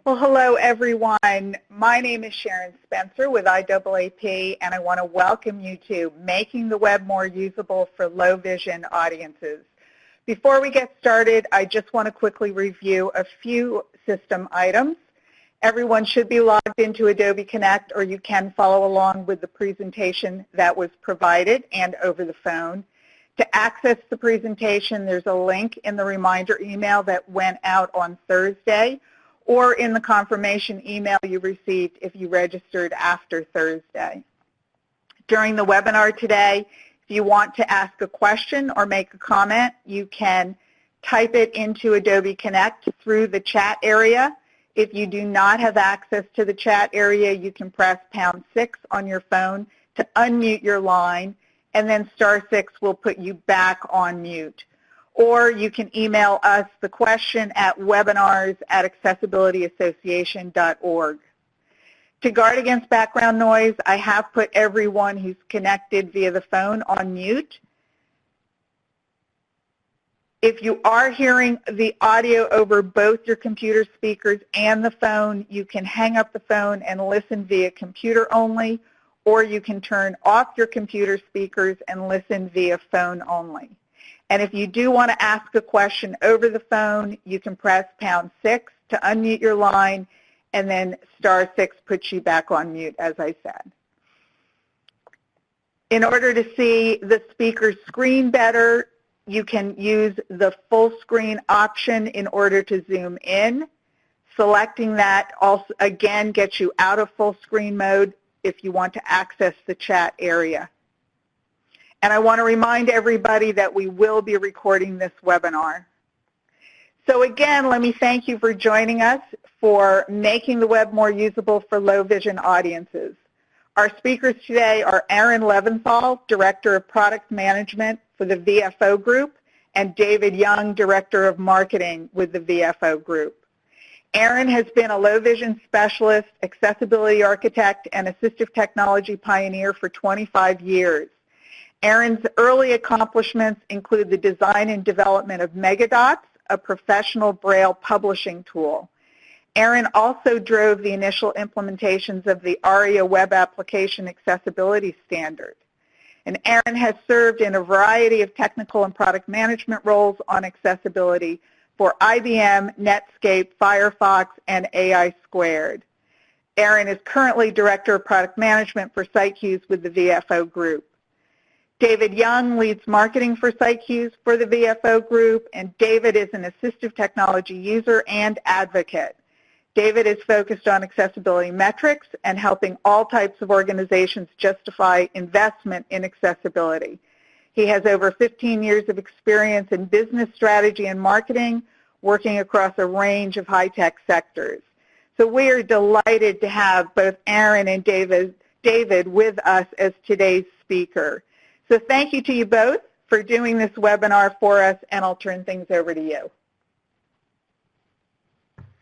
Well, hello, everyone. My name is Sharon Spencer with IAAP, and I want to welcome you to Making the Web More Usable for Low Vision Audiences. Before we get started, I just want to quickly review a few system items. Everyone should be logged into Adobe Connect, or you can follow along with the presentation that was provided and over the phone. To access the presentation, there's a link in the reminder email that went out on Thursday, or in the confirmation email you received if you registered after Thursday. During the webinar today, if you want to ask a question or make a comment, you can type it into Adobe Connect through the chat area. If you do not have access to the chat area, you can press #6 on your phone to unmute your line, and then *6 will put you back on mute. Or you can email us the question at webinars@accessibilityassociation.org. To guard against background noise, I have put everyone who's connected via the phone on mute. If you are hearing the audio over both your computer speakers and the phone, you can hang up the phone and listen via computer only, or you can turn off your computer speakers and listen via phone only. And if you do want to ask a question over the phone, you can press #6 to unmute your line, and then *6 puts you back on mute, as I said. In order to see the speaker's screen better, you can use the full screen option in order to zoom in. Selecting that also, again, gets you out of full screen mode if you want to access the chat area. And I want to remind everybody that we will be recording this webinar. So again, let me thank you for joining us for Making the Web More Usable for Low Vision Audiences. Our speakers today are Aaron Leventhal, Director of Product Management for the VFO Group, and David Young, Director of Marketing with the VFO Group. Aaron has been a low vision specialist, accessibility architect, and assistive technology pioneer for 25 years. Aaron's early accomplishments include the design and development of Megadots, a professional Braille publishing tool. Aaron also drove the initial implementations of the ARIA web application accessibility standard. And Aaron has served in a variety of technical and product management roles on accessibility for IBM, Netscape, Firefox, and AI Squared. Aaron is currently Director of Product Management for SiteQues with the VFO Group. David Young leads marketing for SiteQues for the VFO Group, and David is an assistive technology user and advocate. David is focused on accessibility metrics and helping all types of organizations justify investment in accessibility. He has over 15 years of experience in business strategy and marketing, working across a range of high-tech sectors. So we are delighted to have both Aaron and David with us as today's speaker. So thank you to you both for doing this webinar for us, and I'll turn things over to you.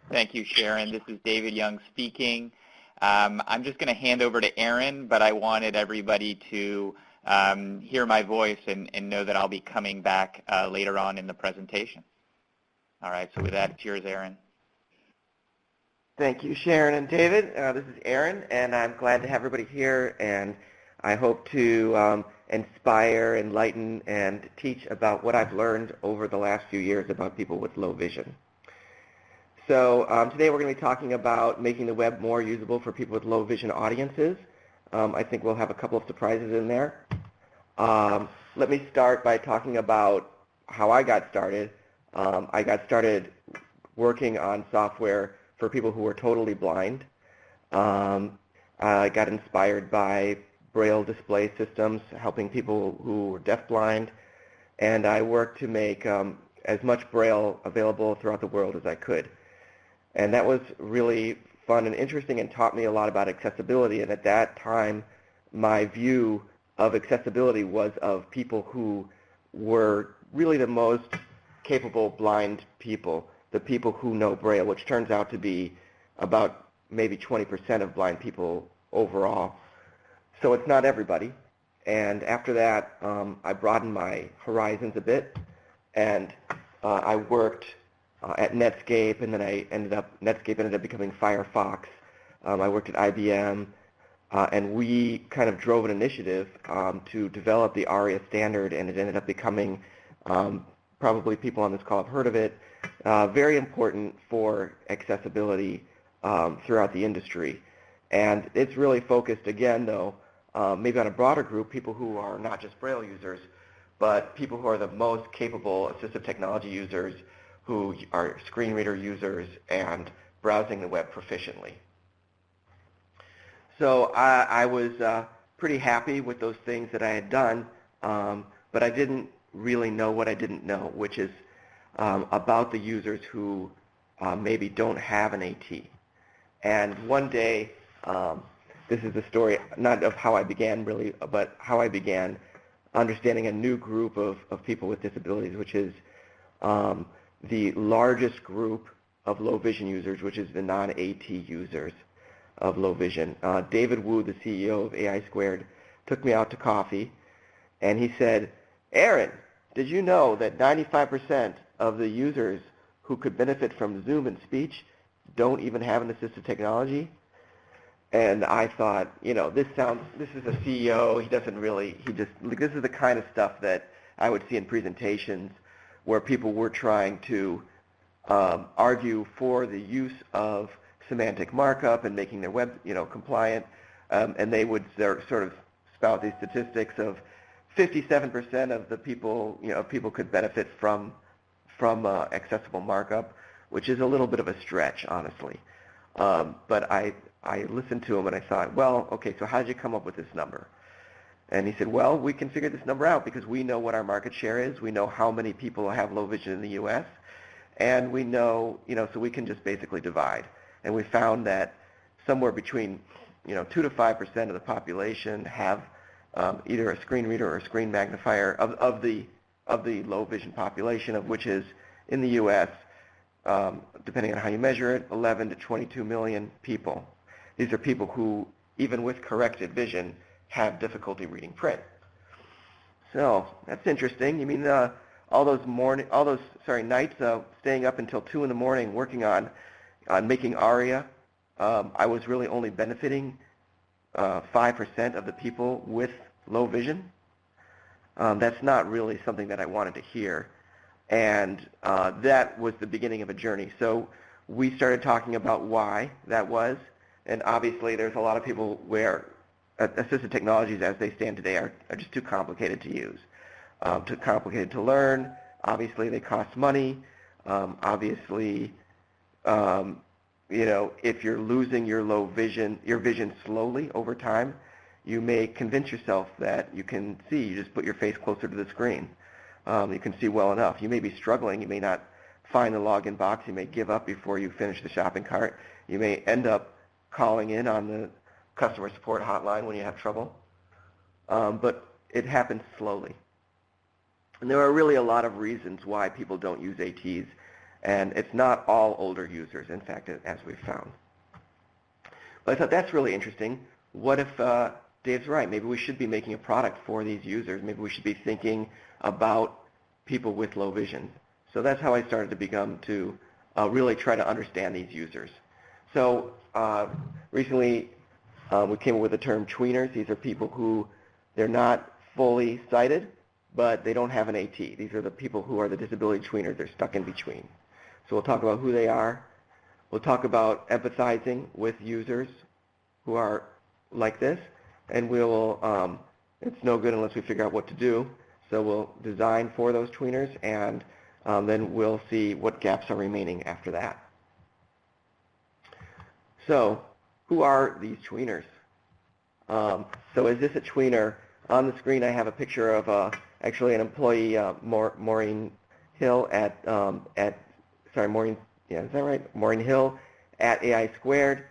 Thank you, Sharon. This is David Young speaking. I'm just going to hand over to Aaron, but I wanted everybody to hear my voice and know that I'll be coming back later on in the presentation. All right, so with that, it's yours, Aaron. Thank you, Sharon and David. This is Aaron, and I'm glad to have everybody here, and I hope to inspire, enlighten, and teach about what I've learned over the last few years about people with low vision. So today we're going to be talking about making the web more usable for people with low vision audiences. I think we'll have a couple of surprises in there. Let me start by talking about how I got started. I got started working on software for people who were totally blind. I got inspired by Braille display systems, helping people who were deafblind, and I worked to make as much Braille available throughout the world as I could. And that was really fun and interesting and taught me a lot about accessibility. And at that time, my view of accessibility was of people who were really the most capable blind people, the people who know Braille, which turns out to be about maybe 20% of blind people overall. So it's not everybody. And after that, I broadened my horizons a bit, and I worked at Netscape, and then Netscape ended up becoming Firefox. I worked at IBM, and we kind of drove an initiative to develop the ARIA standard, and it ended up becoming, probably people on this call have heard of it, very important for accessibility throughout the industry. And it's really focused, again, though, maybe on a broader group, people who are not just Braille users, but people who are the most capable assistive technology users, who are screen reader users and browsing the web proficiently. So I was pretty happy with those things that I had done, but I didn't really know what I didn't know, which is about the users who maybe don't have an AT. And one day, this is the story, not of how I began really, but how I began understanding a new group of people with disabilities, which is the largest group of low vision users, which is the non-AT users of low vision. David Wu, the CEO of AI Squared, took me out to coffee, and he said, "Aaron, did you know that 95% of the users who could benefit from Zoom and speech don't even have an assistive technology?" And I thought, this is a CEO, this is the kind of stuff that I would see in presentations where people were trying to argue for the use of semantic markup and making their web, compliant, and they would sort of spout these statistics of 57% of the people, people could benefit from accessible markup, which is a little bit of a stretch, honestly. But I listened to him and I thought, well, okay, so how did you come up with this number? And he said, well, we can figure this number out because we know what our market share is. We know how many people have low vision in the U.S. And we know, so we can just basically divide. And we found that somewhere between, 2 to 5% of the population have either a screen reader or a screen magnifier of the low vision population, of which is in the U.S., depending on how you measure it, 11 to 22 million people. These are people who, even with corrected vision, have difficulty reading print. So that's interesting. You mean all those nights staying up until 2 in the morning working on making ARIA, I was really only benefiting 5% of the people with low vision. That's not really something that I wanted to hear. And that was the beginning of a journey. So we started talking about why that was. And obviously there's a lot of people where assistive technologies as they stand today are just too complicated to use, too complicated to learn. Obviously they cost money. Obviously, if you're losing your vision slowly over time, you may convince yourself that you can see. You just put your face closer to the screen. You can see well enough. You may be struggling. You may not find the login box. You may give up before you finish the shopping cart. You may end up calling in on the customer support hotline when you have trouble. But it happens slowly. And there are really a lot of reasons why people don't use ATs. And it's not all older users, in fact, as we've found. But I thought that's really interesting. What if Dave's right? Maybe we should be making a product for these users. Maybe we should be thinking about people with low vision. So that's how I started to really try to understand these users. So recently we came up with the term tweeners. These are people who they're not fully sighted, but they don't have an AT. These are the people who are the disability tweeners. They're stuck in between. So we'll talk about who they are. We'll talk about empathizing with users who are like this. And we'll, it's no good unless we figure out what to do. So we'll design for those tweeners, and then we'll see what gaps are remaining after that. So who are these tweeners? So is this a tweener? On the screen I have a picture of actually an employee, Maureen Hill Maureen Hill at AI Squared.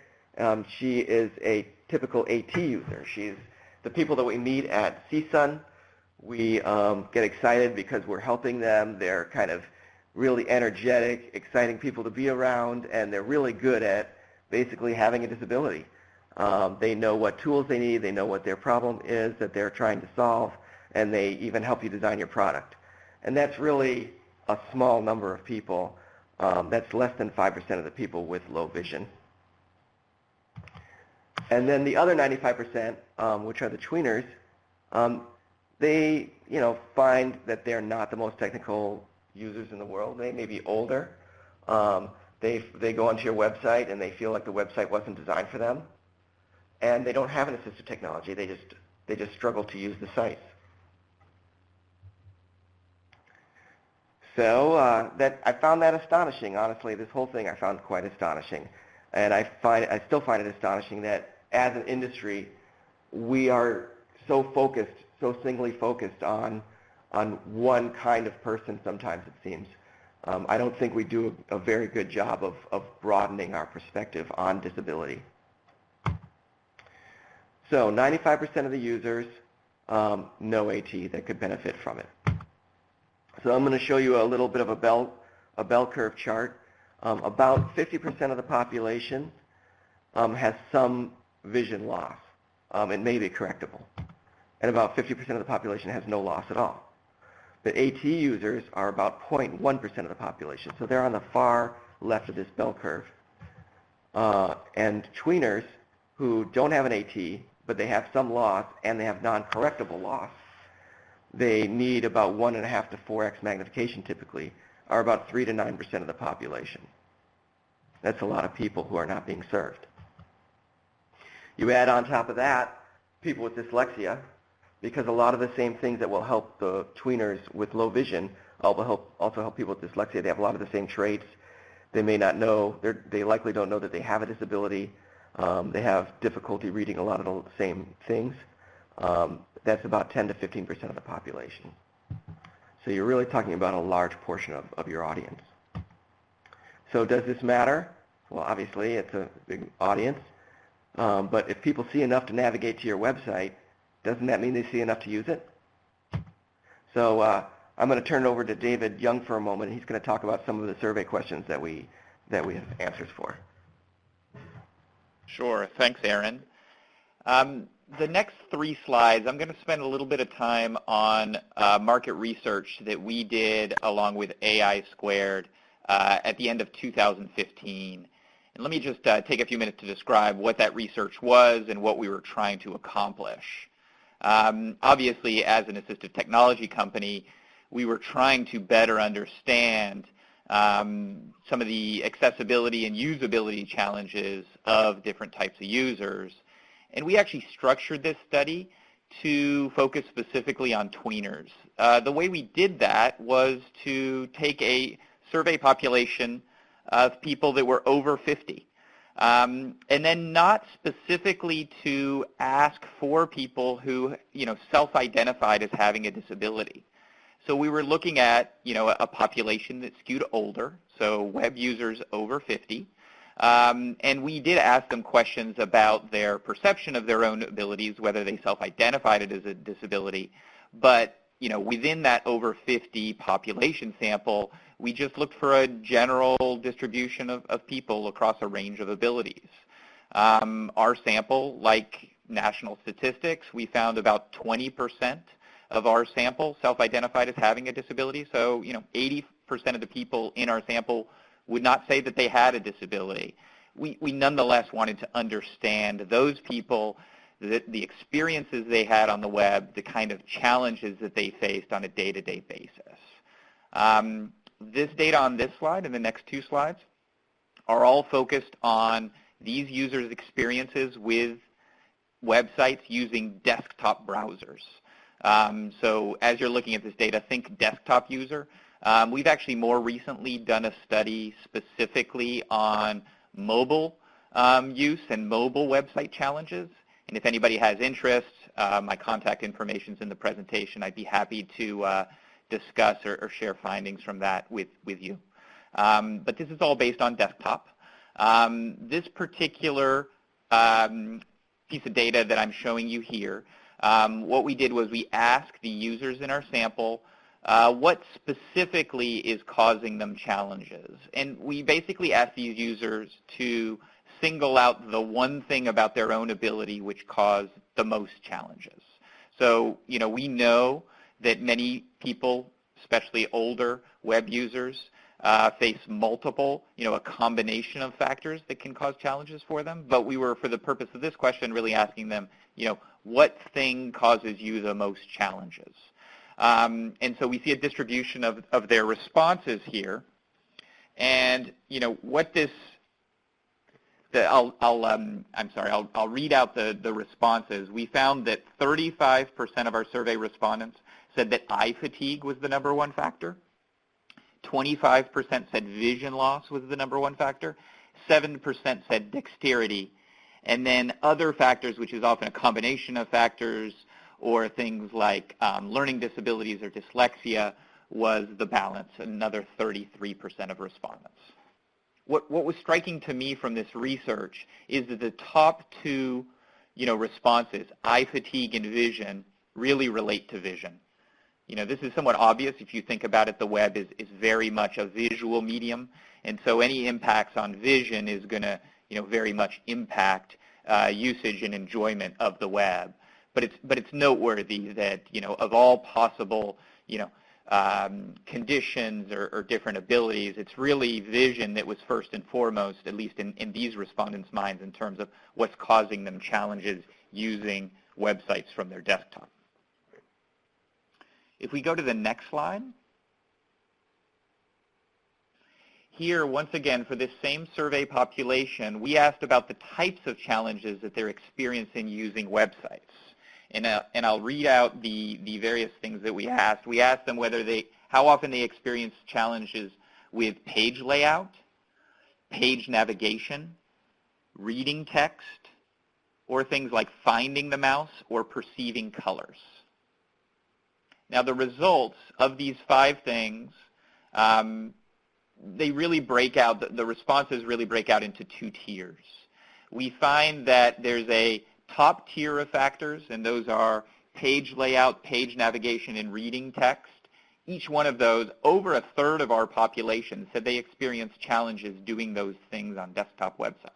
She is a typical AT user. She's the people that we meet at CSUN. We get excited because we're helping them. They're kind of really energetic, exciting people to be around, and they're really good at basically having a disability. They know what tools they need. They know what their problem is that they're trying to solve, and they even help you design your product. And that's really a small number of people. That's less than 5% of the people with low vision. And then the other 95%, which are the tweeners, they find that they're not the most technical users in the world. They may be older. They go onto your website and they feel like the website wasn't designed for them, and they don't have an assistive technology. They just struggle to use the sites. So I found that astonishing. Honestly, this whole thing I found quite astonishing, and I still find it astonishing that as an industry we are so focused, so singly focused on one kind of person. Sometimes it seems. I don't think we do a very good job of broadening our perspective on disability. So 95% of the users know AT that could benefit from it. So I'm going to show you a little bit of a bell curve chart. About 50% of the population has some vision loss. It may be correctable. And about 50% of the population has no loss at all. But AT users are about 0.1% of the population. So they're on the far left of this bell curve. And tweeners who don't have an AT, but they have some loss and they have non-correctable loss, they need about 1.5 to 4x magnification typically, are about 3 to 9% of the population. That's a lot of people who are not being served. You add on top of that people with dyslexia, because a lot of the same things that will help the tweeners with low vision also help people with dyslexia. They have a lot of the same traits. They may not know, they likely don't know that they have a disability. They have difficulty reading a lot of the same things. That's about 10 to 15% of the population. So you're really talking about a large portion of your audience. So does this matter? Well, obviously it's a big audience. But if people see enough to navigate to your website, doesn't that mean they see enough to use it? So I'm going to turn it over to David Young for a moment. He's going to talk about some of the survey questions that we have answers for. Sure. Thanks, Aaron. The next 3 slides, I'm going to spend a little bit of time on market research that we did along with AI Squared at the end of 2015. And let me just take a few minutes to describe what that research was and what we were trying to accomplish. Obviously, as an assistive technology company, we were trying to better understand some of the accessibility and usability challenges of different types of users. And we actually structured this study to focus specifically on tweeners. The way we did that was to take a survey population of people that were over 50. And then not specifically to ask for people who, self-identified as having a disability. So we were looking at, a population that skewed older, so web users over 50. And we did ask them questions about their perception of their own abilities, whether they self-identified it as a disability. But, within that over 50 population sample, we just looked for a general distribution of people across a range of abilities. Our sample, like national statistics, we found about 20% of our sample self-identified as having a disability. So, 80% of the people in our sample would not say that they had a disability. We nonetheless wanted to understand those people, the experiences they had on the web, the kind of challenges that they faced on a day-to-day basis. This data on this slide and the next 2 slides are all focused on these users' experiences with websites using desktop browsers. So as you're looking at this data, think desktop user. We've actually more recently done a study specifically on mobile use and mobile website challenges. And if anybody has interest, my contact information is in the presentation. I'd be happy to discuss or share findings from that with you. But this is all based on desktop. This particular piece of data that I'm showing you here, what we did was we asked the users in our sample what specifically is causing them challenges. And we basically asked these users to single out the one thing about their own ability which caused the most challenges. So, we know that many people, especially older web users, face multiple, a combination of factors that can cause challenges for them. But we were, for the purpose of this question, really asking them, what thing causes you the most challenges? And so we see a distribution of their responses here. And, what this, I'll read out the responses. We found that 35% of our survey respondents said that eye fatigue was the number one factor. 25% said vision loss was the number one factor. 7% said dexterity. And then other factors, which is often a combination of factors, or things like learning disabilities or dyslexia, was the balance, another 33% of respondents. What was striking to me from this research is that the top two, responses, eye fatigue and vision, really relate to vision. This is somewhat obvious if you think about it. The web is very much a visual medium, and so any impacts on vision is going to, very much impact usage and enjoyment of the web. But it's noteworthy that, of all possible, conditions or different abilities, it's really vision that was first and foremost, at least in these respondents' minds, in terms of what's causing them challenges using websites from their desktop. If we go to the next slide, here, once again, for this same survey population, we asked about the types of challenges that they're experiencing using websites. And I'll read out the various things that we asked. We asked them how often they experience challenges with page layout, page navigation, reading text, or things like finding the mouse or perceiving colors. Now, the results of these 5 things, they really break out, the responses really break out into 2 tiers. We find that there's a top tier of factors, and those are page layout, page navigation, and reading text. Each one of those, over a third of our population said they experienced challenges doing those things on desktop websites.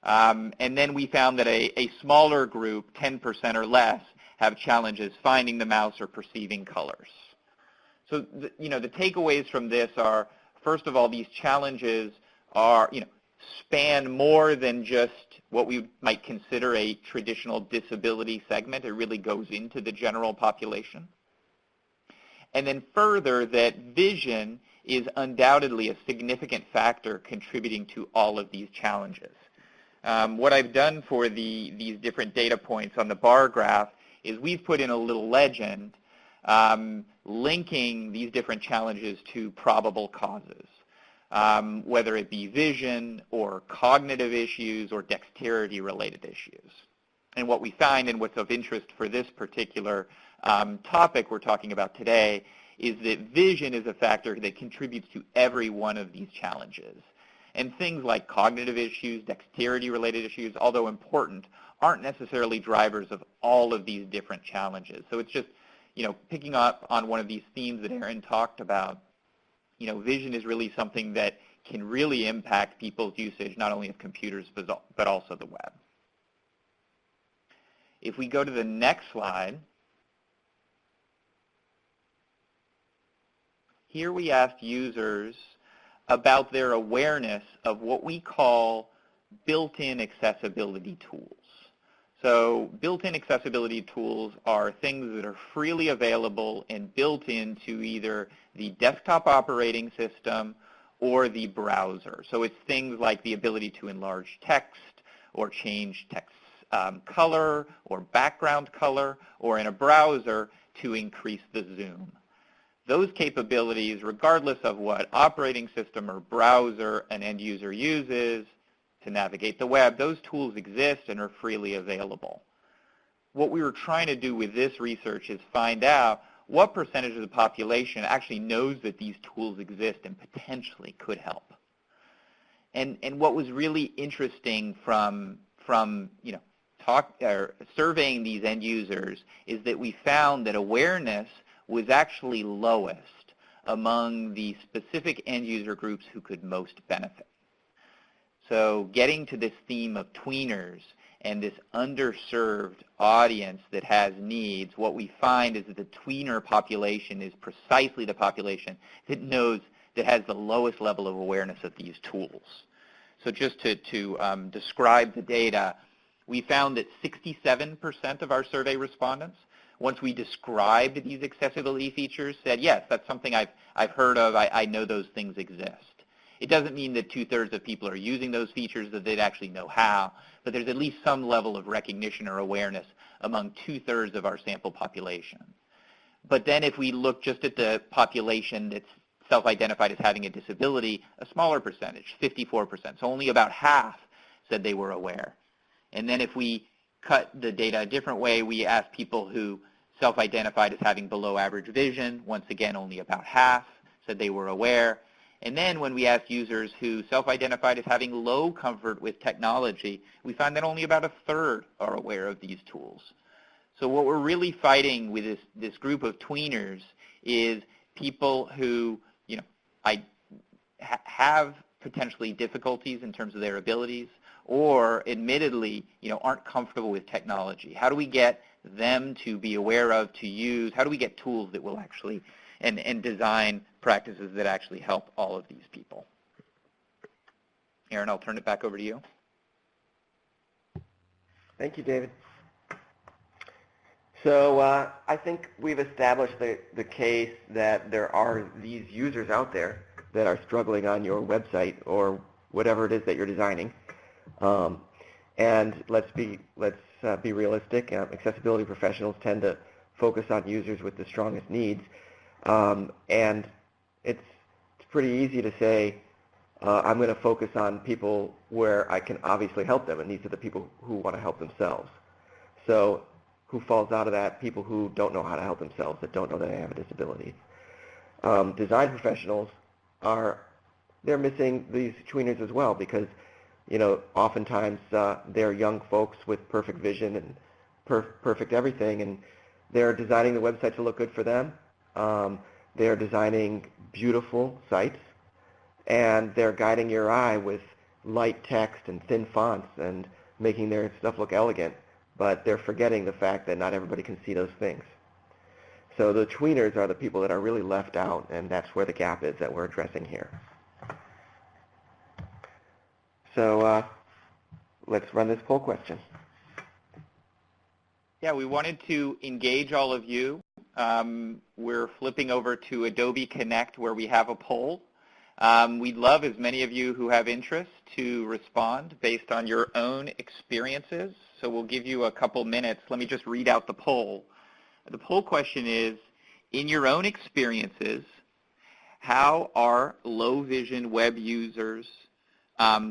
And then we found that a smaller group, 10% or less, have challenges finding the mouse or perceiving colors. So, the takeaways from this are, first of all, these challenges are, span more than just what we might consider a traditional disability segment. It really goes into the general population. And then further, that vision is undoubtedly a significant factor contributing to all of these challenges. What I've done for these different data points on the bar graph is we've put in a little legend linking these different challenges to probable causes, whether it be vision or cognitive issues or dexterity-related issues. And what we find, and what's of interest for this particular topic we're talking about today, is that vision is a factor that contributes to every one of these challenges. And things like cognitive issues, dexterity-related issues, although important, aren't necessarily drivers of all of these different challenges. So it's just, picking up on one of these themes that Erin talked about, vision is really something that can really impact people's usage, not only of computers, but also the web. If we go to the next slide, here we asked users about their awareness of what we call built-in accessibility tools. So built-in accessibility tools are things that are freely available and built into either the desktop operating system or the browser. So it's things like the ability to enlarge text or change text color or background color, or in a browser to increase the zoom. Those capabilities, regardless of what operating system or browser an end user uses to navigate the web, those tools exist and are freely available. What we were trying to do with this research is find out what percentage of the population actually knows that these tools exist and potentially could help. And what was really interesting from surveying these end users is that we found that awareness was actually lowest among the specific end user groups who could most benefit. So getting to this theme of tweeners and this underserved audience that has needs, what we find is that the tweener population is precisely the population that knows that has the lowest level of awareness of these tools. So just to describe the data, we found that 67% of our survey respondents, once we described these accessibility features, said, yes, that's something I've heard of, I know those things exist. It doesn't mean that 2/3 of people are using those features, that they'd actually know how, but there's at least some level of recognition or awareness among 2/3 of our sample population. But then if we look just at the population that's self-identified as having a disability, a smaller percentage, 54%. So only about half said they were aware. And then if we cut the data a different way, we asked people who self-identified as having below average vision. Once again, only about half said they were aware. And then when we asked users who self-identified as having low comfort with technology, we found that only about 1/3 are aware of these tools. So what we're really fighting with this group of tweeners is people who, have potentially difficulties in terms of their abilities, or admittedly, aren't comfortable with technology. How do we get them to be aware of, to use? How do we get tools that will actually, and design practices that actually help all of these people? Aaron, I'll turn it back over to you. Thank you, David. So I think we've established the case that there are these users out there that are struggling on your website or whatever it is that you're designing. And let's be realistic. Accessibility professionals tend to focus on users with the strongest needs. And it's pretty easy to say, I'm going to focus on people where I can obviously help them, and these are the people who want to help themselves. So who falls out of that? People who don't know how to help themselves, that don't know that they have a disability. Design professionals they're missing these tweeners as well, because oftentimes they're young folks with perfect vision and perfect everything, and they're designing the website to look good for them. They're designing beautiful sites, and they're guiding your eye with light text and thin fonts and making their stuff look elegant, but they're forgetting the fact that not everybody can see those things. So the tweeners are the people that are really left out, and that's where the gap is that we're addressing here. So let's run this poll question. Yeah, we wanted to engage all of you. We're flipping over to Adobe Connect where we have a poll. We'd love as many of you who have interest to respond based on your own experiences. So we'll give you a couple minutes. Let me just read out the poll. The poll question is, in your own experiences, how are low vision web users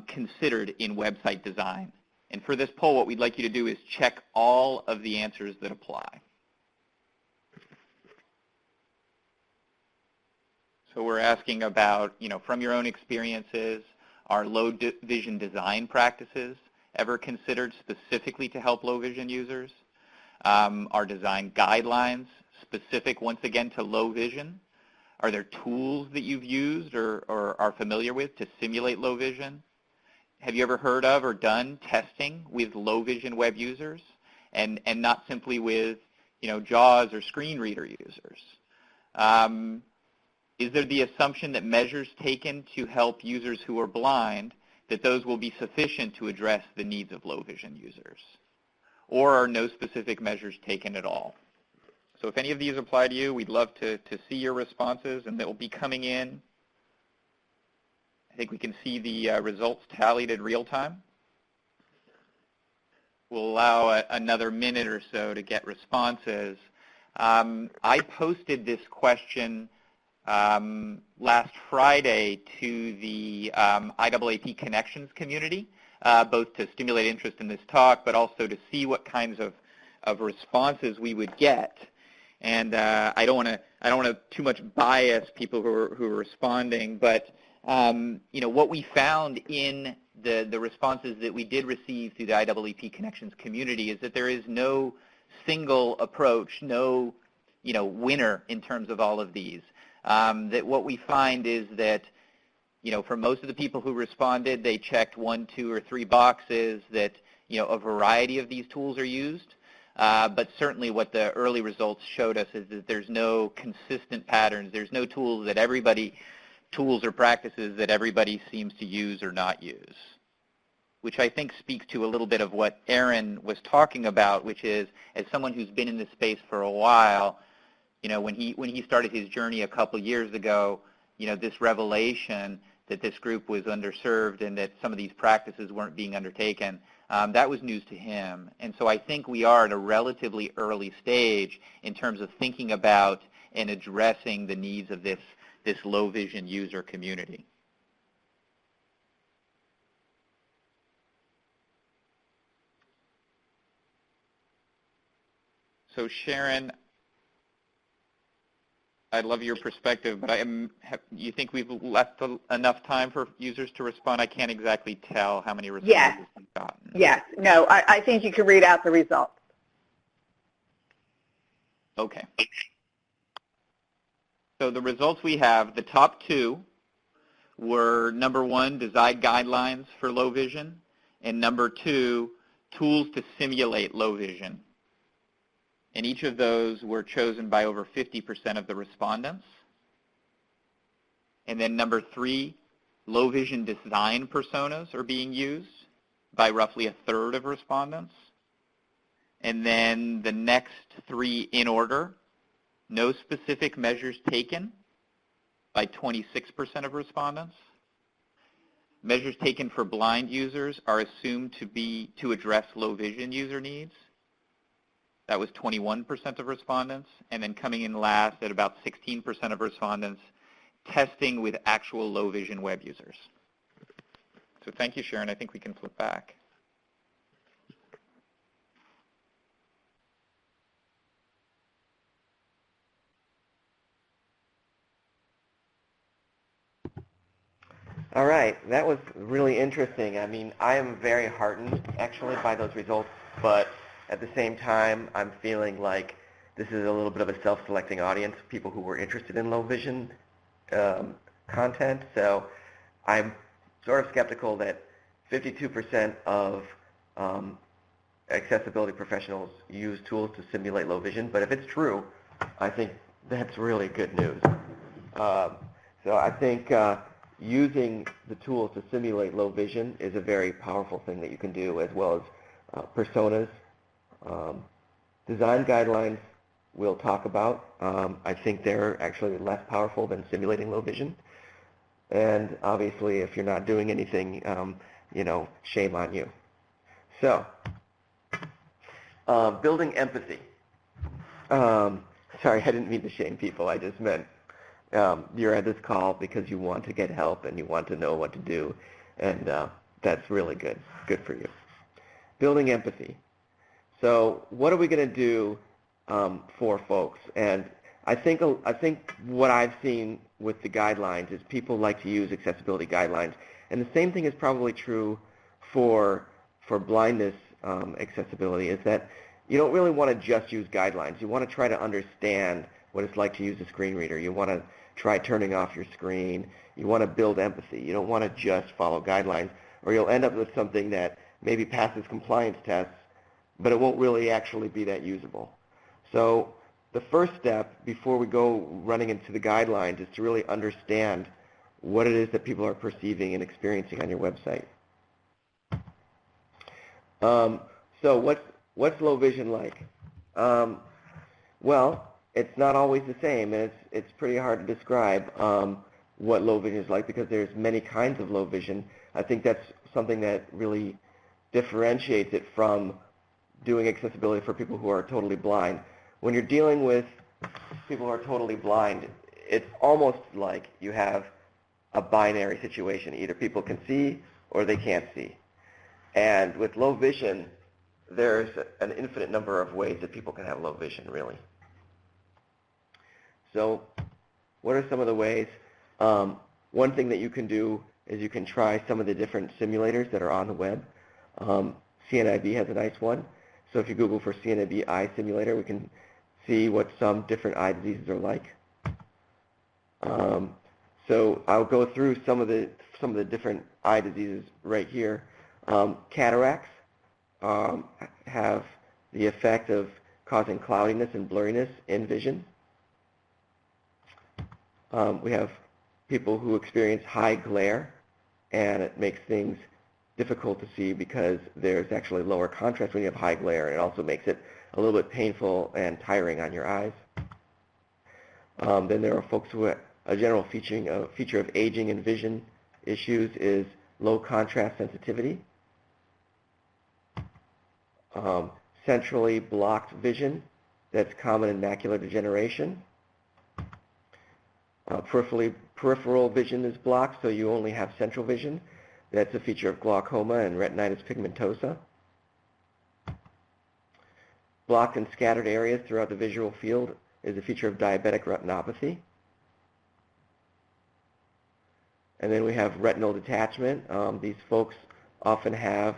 considered in website design? And for this poll, what we'd like you to do is check all of the answers that apply. So we're asking about, from your own experiences, are low vision design practices ever considered specifically to help low vision users? Are design guidelines specific, once again, to low vision? Are there tools that you've used or are familiar with to simulate low vision? Have you ever heard of or done testing with low vision web users and not simply with, JAWS or screen reader users? Is there the assumption that measures taken to help users who are blind, that those will be sufficient to address the needs of low vision users? Or are no specific measures taken at all? So if any of these apply to you, we'd love to see your responses, and they'll be coming in. I think we can see the results tallied in real time. We'll allow another minute or so to get responses. I posted this question last Friday to the IAAP Connections community, both to stimulate interest in this talk, but also to see what kinds of responses we would get. And I don't want to too much bias people who are responding, but what we found in the responses that we did receive through the IAAP Connections community is that there is no single approach, no winner in terms of all of these. That what we find is that for most of the people who responded, they checked 1, 2, or 3 boxes that a variety of these tools are used. But certainly what the early results showed us is that there's no consistent patterns. There's no tools that everybody tools or practices that everybody seems to use or not use, which I think speaks to a little bit of what Aaron was talking about, which is, as someone who's been in this space for a while, when he started his journey a couple years ago, this revelation that this group was underserved and that some of these practices weren't being undertaken, that was news to him. And so I think we are at a relatively early stage in terms of thinking about and addressing the needs of this low vision user community. So Sharon, I'd love your perspective, but you think we've left enough time for users to respond? I can't exactly tell how many responses we've gotten. Yes. No, I think you can read out the results. Okay. So the results we have, the top two were number 1, design guidelines for low vision, and number 2, tools to simulate low vision. And each of those were chosen by over 50% of the respondents. And then number 3, low vision design personas are being used by roughly a third of respondents. And then the next 3 in order, no specific measures taken by 26% of respondents. Measures taken for blind users are assumed to address low vision user needs. That was 21% of respondents. And then coming in last at about 16% of respondents, testing with actual low vision web users. So thank you, Sharon. I think we can flip back. All right, that was really interesting. I mean, I am very heartened, actually, by those results, but at the same time, I'm feeling like this is a little bit of a self-selecting audience, people who were interested in low vision content. So I'm sort of skeptical that 52% of accessibility professionals use tools to simulate low vision. But if it's true, I think that's really good news. So I think using the tools to simulate low vision is a very powerful thing that you can do, as well as personas. Design guidelines we'll talk about. I think they're actually less powerful than simulating low vision. And obviously, if you're not doing anything, shame on you. So, building empathy. Sorry, I didn't mean to shame people. I just meant you're at this call because you want to get help and you want to know what to do, and that's really good. Good for you. Building empathy. So what are we going to do for folks? And I think what I've seen with the guidelines is people like to use accessibility guidelines, and the same thing is probably true for blindness accessibility, is that you don't really want to just use guidelines. You want to try to understand what it's like to use a screen reader. You want to try turning off your screen. You want to build empathy. You don't want to just follow guidelines, or you'll end up with something that maybe passes compliance tests, but it won't really actually be that usable. So the first step before we go running into the guidelines is to really understand what it is that people are perceiving and experiencing on your website. So what's low vision like? Well, it's not always the same, and it's pretty hard to describe what low vision is like, because there's many kinds of low vision. I think that's something that really differentiates it from doing accessibility for people who are totally blind. When you're dealing with people who are totally blind, it's almost like you have a binary situation. Either people can see or they can't see. And with low vision, there's an infinite number of ways that people can have low vision, really. So what are some of the ways? One thing that you can do is you can try some of the different simulators that are on the web. CNIB has a nice one. So if you Google for CNIB eye simulator, we can see what some different eye diseases are like. So I'll go through some of the different eye diseases right here. Cataracts have the effect of causing cloudiness and blurriness in vision. We have people who experience high glare, and it makes things difficult to see because there's actually lower contrast when you have high glare, and it also makes it a little bit painful and tiring on your eyes. Then there are folks who a general feature of aging and vision issues is low contrast sensitivity. Centrally blocked vision, that's common in macular degeneration. Peripheral vision is blocked, so you only have central vision. That's a feature of glaucoma and retinitis pigmentosa. Blocked and scattered areas throughout the visual field is a feature of diabetic retinopathy. And then we have retinal detachment. These folks often have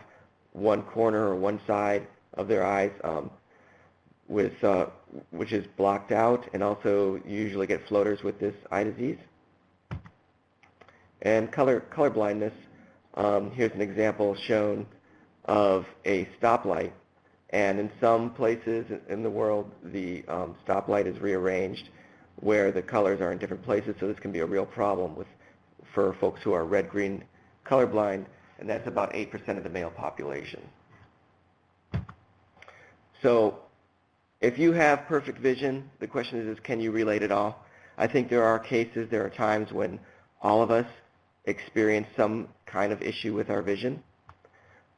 one corner or one side of their eyes which is blocked out, and also you usually get floaters with this eye disease. And color blindness. Here's an example shown of a stoplight, and in some places in the world the stoplight is rearranged where the colors are in different places, so this can be a real problem for folks who are red-green colorblind, and that's about 8% of the male population. So if you have perfect vision, the question is can you relate it all? I think there are times when all of us experience some kind of issue with our vision.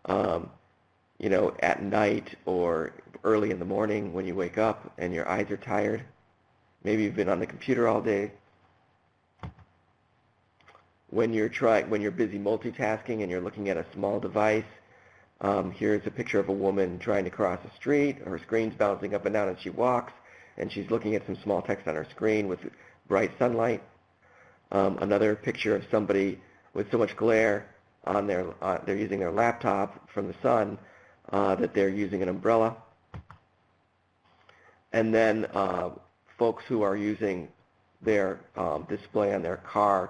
At night or early in the morning when you wake up and your eyes are tired. Maybe you've been on the computer all day. When you're busy multitasking and you're looking at a small device. Here's a picture of a woman trying to cross a street. Her screen's bouncing up and down as she walks, and she's looking at some small text on her screen with bright sunlight. Another picture of somebody with so much glare on they're using their laptop from the sun that they're using an umbrella. And then folks who are using their display on their car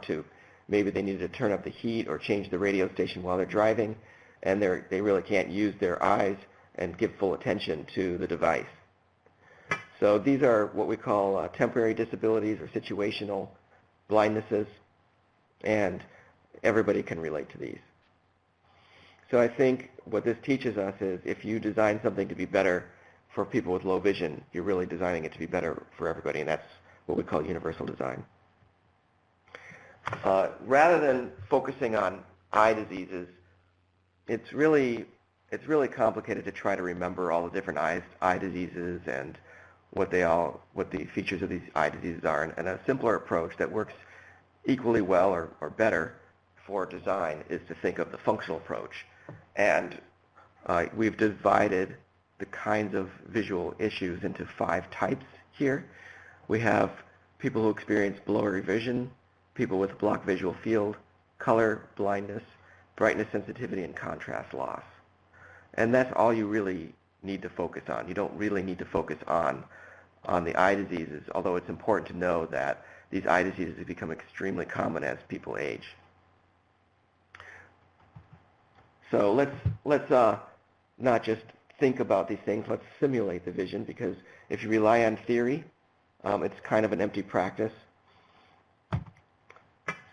maybe they need to turn up the heat or change the radio station while they're driving, and they really can't use their eyes and give full attention to the device. So these are what we call temporary disabilities or situational blindnesses, and everybody can relate to these. So I think what this teaches us is if you design something to be better for people with low vision, you're really designing it to be better for everybody, and that's what we call universal design. Rather than focusing on eye diseases, it's really complicated to try to remember all the different eye diseases and what the features of these eye diseases are. And a simpler approach that works equally well or better for design is to think of the functional approach. And we've divided the kinds of visual issues into 5 types here. We have people who experience blurry vision, people with blocked visual field, color blindness, brightness sensitivity, and contrast loss. And that's all you really need to focus on. You don't really need to focus on the eye diseases, although it's important to know that these eye diseases have become extremely common as people age. So let's not just think about these things, let's simulate the vision, because if you rely on theory, it's kind of an empty practice.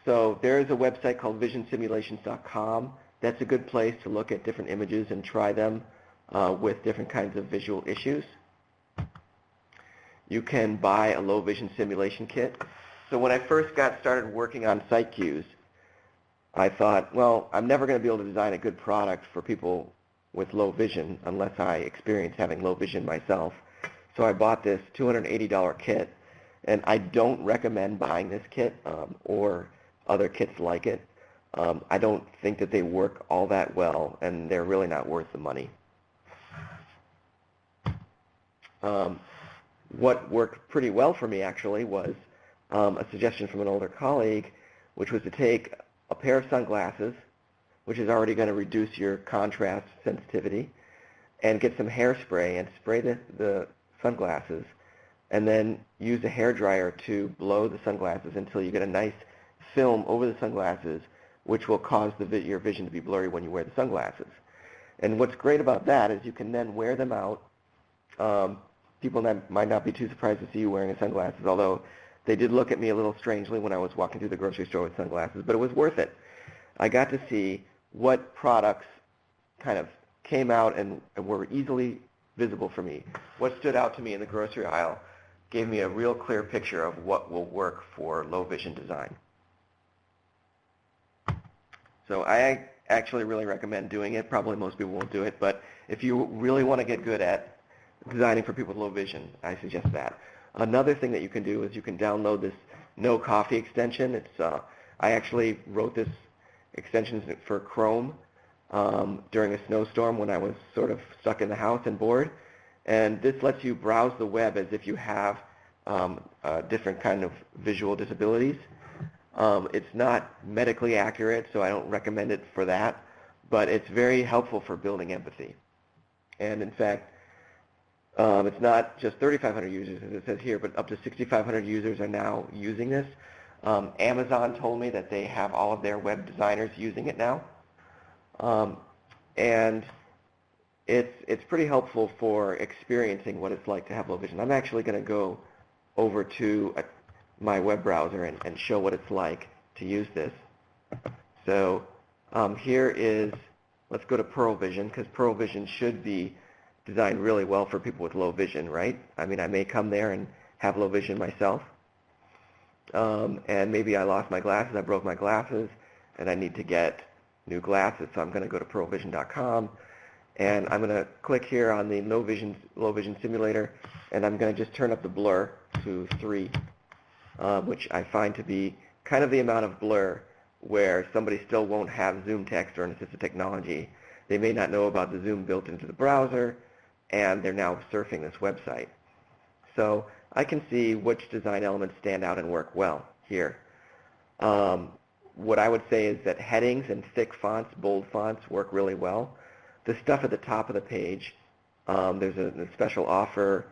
So there is a website called visionsimulations.com. That's a good place to look at different images and try them with different kinds of visual issues. You can buy a low vision simulation kit. So when I first got started working on sight cues, I thought, well, I'm never going to be able to design a good product for people with low vision unless I experience having low vision myself. So I bought this $280 kit, and I don't recommend buying this kit or other kits like it. I don't think that they work all that well, and they're really not worth the money. What worked pretty well for me actually was a suggestion from an older colleague, which was to take a pair of sunglasses, which is already going to reduce your contrast sensitivity, and get some hairspray and spray the sunglasses, and then use a hairdryer to blow the sunglasses until you get a nice film over the sunglasses, which will cause your vision to be blurry when you wear the sunglasses. And what's great about that is you can then wear them out. People might not be too surprised to see you wearing sunglasses, although They did look at me a little strangely when I was walking through the grocery store with sunglasses, but it was worth it. I got to see what products kind of came out and were easily visible for me. What stood out to me in the grocery aisle gave me a real clear picture of what will work for low vision design. So I actually really recommend doing it. Probably most people won't do it, but if you really want to get good at designing for people with low vision, I suggest that. Another thing that you can do is you can download this No Coffee extension. I actually wrote this extension for Chrome during a snowstorm when I was sort of stuck in the house and bored. And this lets you browse the web as if you have different kind of visual disabilities. It's not medically accurate, so I don't recommend it for that, but it's very helpful for building empathy. And in fact, it's not just 3,500 users, as it says here, but up to 6,500 users are now using this. Amazon told me that they have all of their web designers using it now. And it's pretty helpful for experiencing what it's like to have low vision. I'm actually going to go over to my web browser and show what it's like to use this. So here is, let's go to Pearl Vision, because Pearl Vision should be designed really well for people with low vision, right? I mean, I may come there and have low vision myself. And maybe I lost my glasses, I broke my glasses, and I need to get new glasses, so I'm going to go to pearlvision.com, and I'm going to click here on the low vision simulator, and I'm going to just turn up the blur to 3, which I find to be kind of the amount of blur where somebody still won't have Zoom text or an assistive technology. They may not know about the Zoom built into the browser, and they're now surfing this website. So I can see which design elements stand out and work well here. What I would say is that headings and thick fonts, bold fonts, work really well. The stuff at the top of the page, there's a special offer,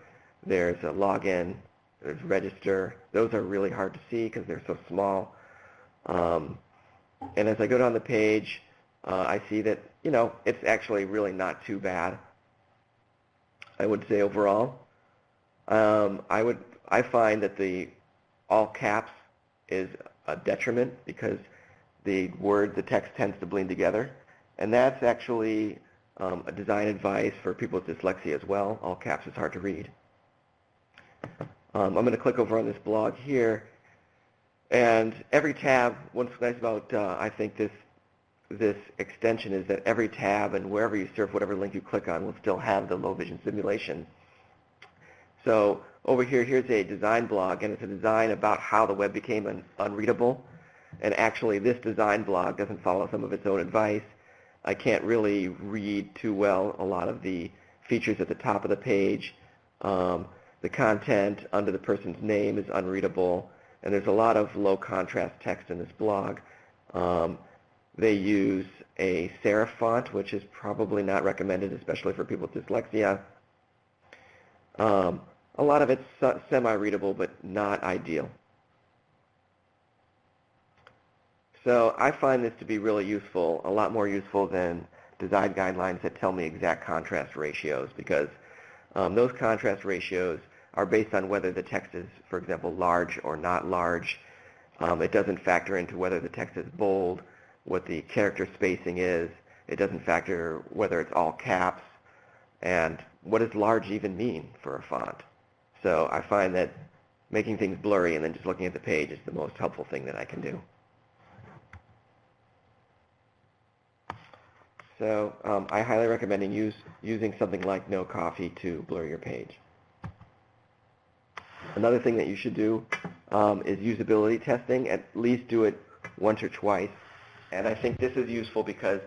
there's a login, there's register. Those are really hard to see because they're so small. And as I go down the page, I see that, you know, it's actually really not too bad, I would say overall. I find that the all caps is a detriment because the text tends to blend together. And that's actually a design advice for people with dyslexia as well. All caps is hard to read. I'm going to click over on this blog here. And every tab, what's nice about, I think, this extension is that every tab and wherever you surf, whatever link you click on, will still have the low vision simulation. So over here, here's a design blog, and it's a design about how the web became unreadable. And actually, this design blog doesn't follow some of its own advice. I can't really read too well a lot of the features at the top of the page. The content under the person's name is unreadable, and there's a lot of low contrast text in this blog. They use a serif font, which is probably not recommended, especially for people with dyslexia. A lot of it's semi-readable, but not ideal. So I find this to be really useful, a lot more useful than design guidelines that tell me exact contrast ratios, because those contrast ratios are based on whether the text is, for example, large or not large. It doesn't factor into whether the text is bold, what the character spacing is. It doesn't factor whether it's all caps, and what does large even mean for a font. So I find that making things blurry and then just looking at the page is the most helpful thing that I can do. So I highly recommend using something like No Coffee to blur your page. Another thing that you should do is usability testing. At least do it once or twice. And I think this is useful because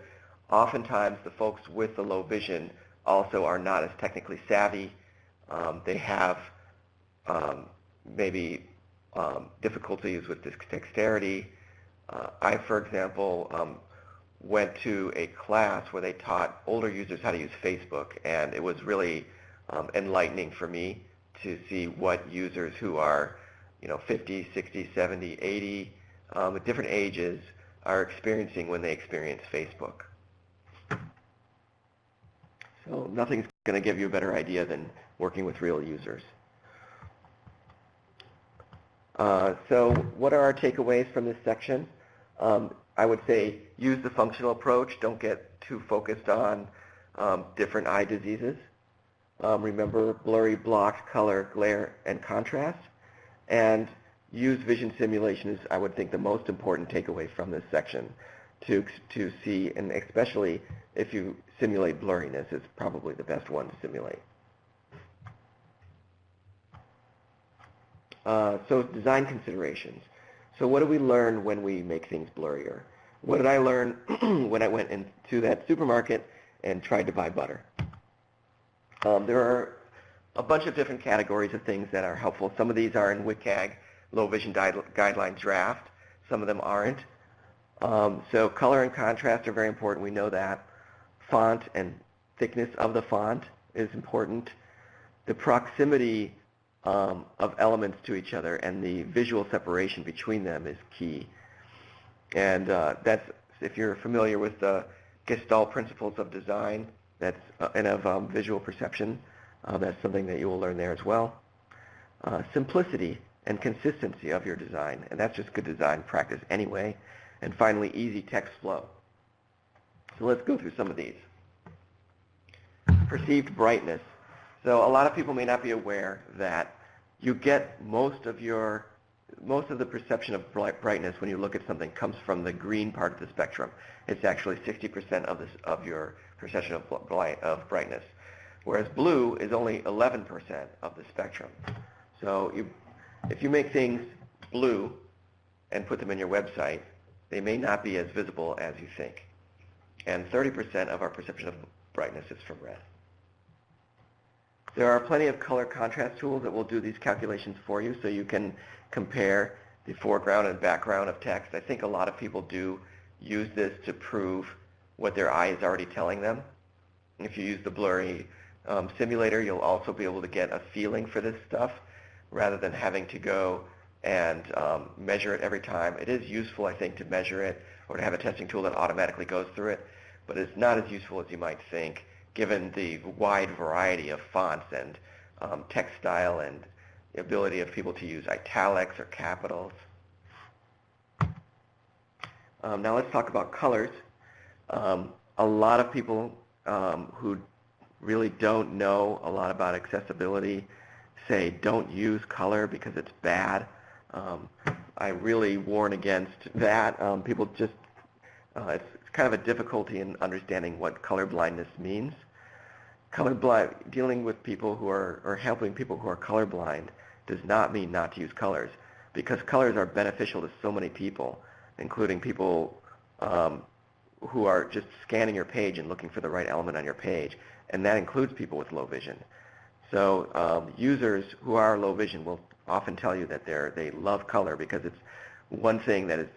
oftentimes the folks with the low vision also are not as technically savvy. They have maybe difficulties with dexterity. I, for example, went to a class where they taught older users how to use Facebook, and it was really enlightening for me to see what users who are, 50, 60, 70, 80, at different ages are experiencing when they experience Facebook. So nothing's going to give you a better idea than working with real users. So what are our takeaways from this section? I would say use the functional approach. Don't get too focused on different eye diseases. Remember blurry, blocked, color, glare, and contrast. And use vision simulation is, I would think, the most important takeaway from this section to see, and especially if you simulate blurriness, it's probably the best one to simulate. So design considerations. So what do we learn when we make things blurrier? What did I learn when I went into that supermarket and tried to buy butter? There are a bunch of different categories of things that are helpful. Some of these are in WCAG Low Vision Guideline Draft. Some of them aren't. So color and contrast are very important. We know that. Font and thickness of the font is important. The proximity of elements to each other and the visual separation between them is key. And that's, if you're familiar with the Gestalt principles of design and of visual perception, that's something that you will learn there as well. Simplicity and consistency of your design, and that's just good design practice anyway. And finally, easy text flow. So let's go through some of these. Perceived brightness. So a lot of people may not be aware that you get most of the perception of brightness when you look at something comes from the green part of the spectrum. It's actually 60% of your perception of brightness, whereas blue is only 11% of the spectrum. So if you make things blue and put them in your website, they may not be as visible as you think. And 30% of our perception of brightness is from red. There are plenty of color contrast tools that will do these calculations for you, so you can compare the foreground and background of text. I think a lot of people do use this to prove what their eye is already telling them. If you use the blurry simulator, you'll also be able to get a feeling for this stuff rather than having to go and measure it every time. It is useful, I think, to measure it or to have a testing tool that automatically goes through it, but it's not as useful as you might think, given the wide variety of fonts and text style and the ability of people to use italics or capitals. Now let's talk about colors. A lot of people who really don't know a lot about accessibility say don't use color because it's bad. I really warn against that. People just, it's kind of a difficulty in understanding what color blindness means. Dealing with people who are, or helping people who are colorblind does not mean not to use colors, because colors are beneficial to so many people, including people who are just scanning your page and looking for the right element on your page, and that includes people with low vision. So users who are low vision will often tell you that they love color because it's one thing that is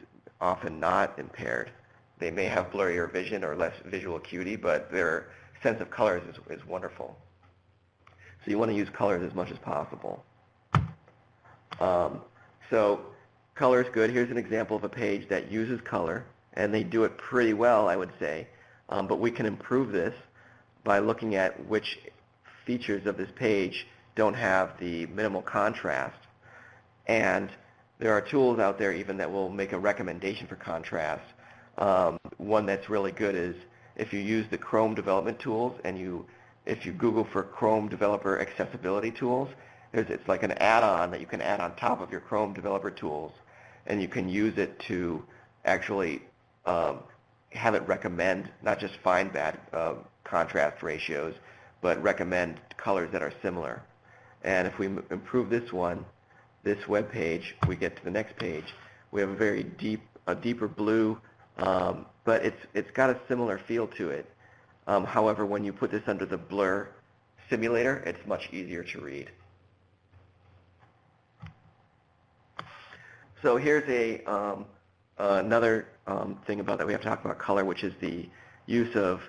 often not impaired. They may have blurrier vision or less visual acuity, but their sense of colors is wonderful. So you want to use colors as much as possible. So color is good. Here's an example of a page that uses color, and they do it pretty well, I would say. But we can improve this by looking at which features of this page don't have the minimal contrast. And there are tools out there even that will make a recommendation for contrast. One that's really good is if you use the Chrome development tools and if you Google for Chrome developer accessibility tools, it's like an add-on that you can add on top of your Chrome developer tools, and you can use it to actually have it recommend, not just find bad contrast ratios, but recommend colors that are similar. And if we improve this one, this web page, we get to the next page. We have a deeper blue, but it's got a similar feel to it. However, when you put this under the blur simulator, it's much easier to read. So here's another thing about that we have to talk about color, which is the use of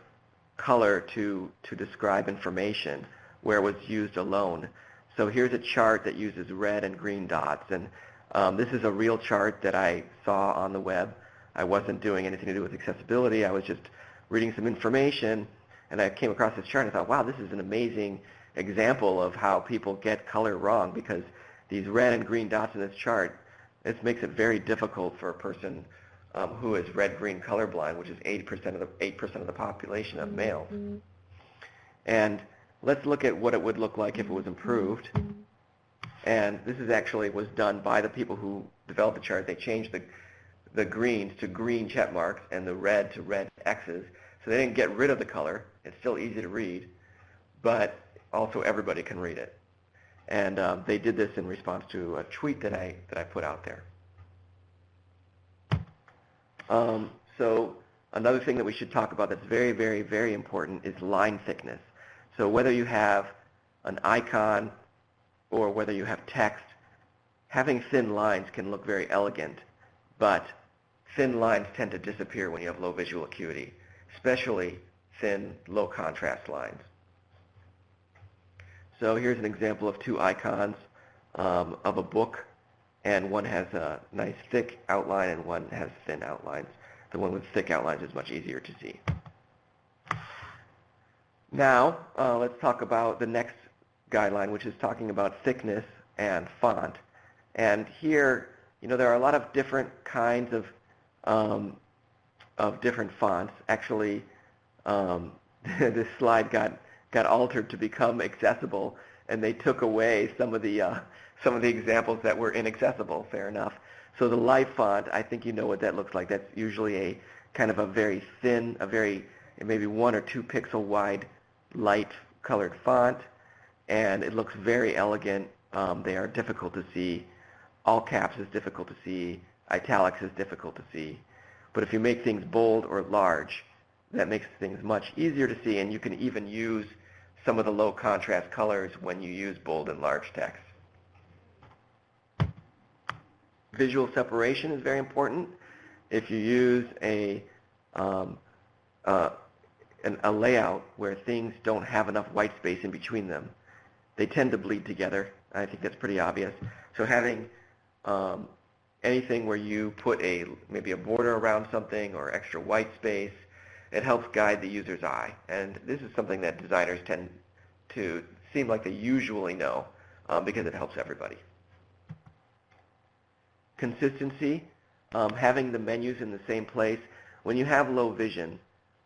color to describe information where it was used alone. So here's a chart that uses red and green dots, and this is a real chart that I saw on the web. I wasn't doing anything to do with accessibility. I was just reading some information, and I came across this chart and I thought, wow, this is an amazing example of how people get color wrong, because these red and green dots in this chart, this makes it very difficult for a person who is red-green colorblind, which is 8% of the population of males. And let's look at what it would look like if it was improved. And this is actually was done by the people who developed the chart. They changed the greens to green check marks and the red to red X's. So they didn't get rid of the color. It's still easy to read, but also everybody can read it. And they did this in response to a tweet that I put out there. So another thing that we should talk about that's very, very, very important is line thickness. So whether you have an icon or whether you have text, having thin lines can look very elegant, but thin lines tend to disappear when you have low visual acuity, especially thin, low contrast lines. So here's an example of two icons of a book, and one has a nice thick outline and one has thin outlines. The one with thick outlines is much easier to see. Now, let's talk about the next guideline, which is talking about thickness and font. And here, there are a lot of different kinds of different fonts. Actually, this slide got altered to become accessible, and they took away some of the examples that were inaccessible. Fair enough. So the Life font, I think you know what that looks like. That's usually a kind of a very thin, maybe 1 or 2 pixel wide, light colored font, and it looks very elegant. They are difficult to see. All caps is difficult to see. Italics is difficult to see. But if you make things bold or large, that makes things much easier to see, and you can even use some of the low contrast colors when you use bold and large text. Visual separation is very important. If you use a layout where things don't have enough white space in between them, they tend to bleed together. I think that's pretty obvious. So having anything where you put maybe a border around something or extra white space, it helps guide the user's eye. And this is something that designers tend to seem like they usually know because it helps everybody. Consistency, having the menus in the same place. When you have low vision,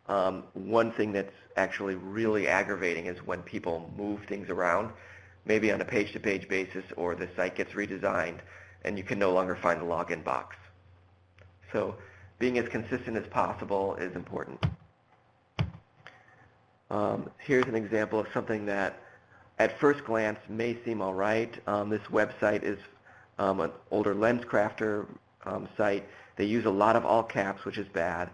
one thing that's actually really aggravating is when people move things around, maybe on a page-to-page basis, or the site gets redesigned and you can no longer find the login box. So being as consistent as possible is important. Here's an example of something that at first glance may seem all right. This website is an older LensCrafter site. They use a lot of all caps, which is bad,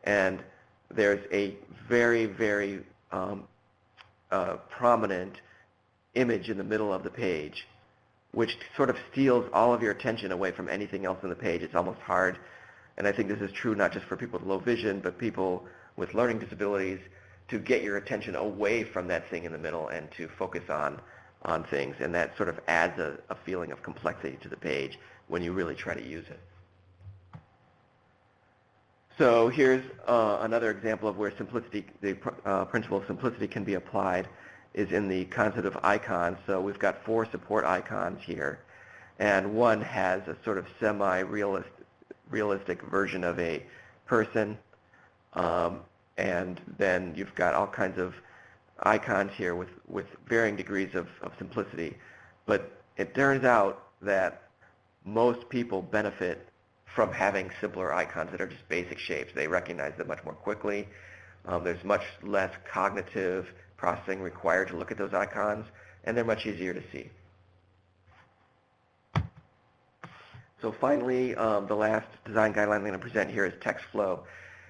and there's a very, very prominent image in the middle of the page, which sort of steals all of your attention away from anything else on the page. It's almost hard, and I think this is true not just for people with low vision, but people with learning disabilities, to get your attention away from that thing in the middle and to focus on things, and that sort of adds a feeling of complexity to the page when you really try to use it. So here's another example of where simplicity, the principle of simplicity can be applied, is in the concept of icons. So we've got 4 support icons here, and one has a sort of semi-realistic version of a person, and then you've got all kinds of icons here with varying degrees of simplicity. But it turns out that most people benefit from having simpler icons that are just basic shapes. They recognize them much more quickly. There's much less cognitive processing required to look at those icons, and they're much easier to see. So finally, the last design guideline I'm going to present here is text flow.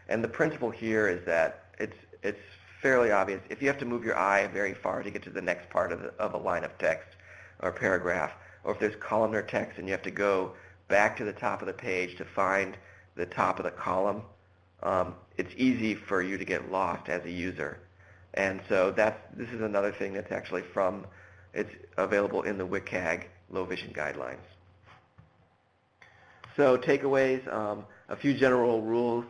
And the principle here is that it's fairly obvious. If you have to move your eye very far to get to the next part of a line of text or paragraph, or if there's columnar text and you have to go back to the top of the page to find the top of the column, it's easy for you to get lost as a user. And so this is another thing that's actually it's available in the WCAG low vision guidelines. So takeaways, a few general rules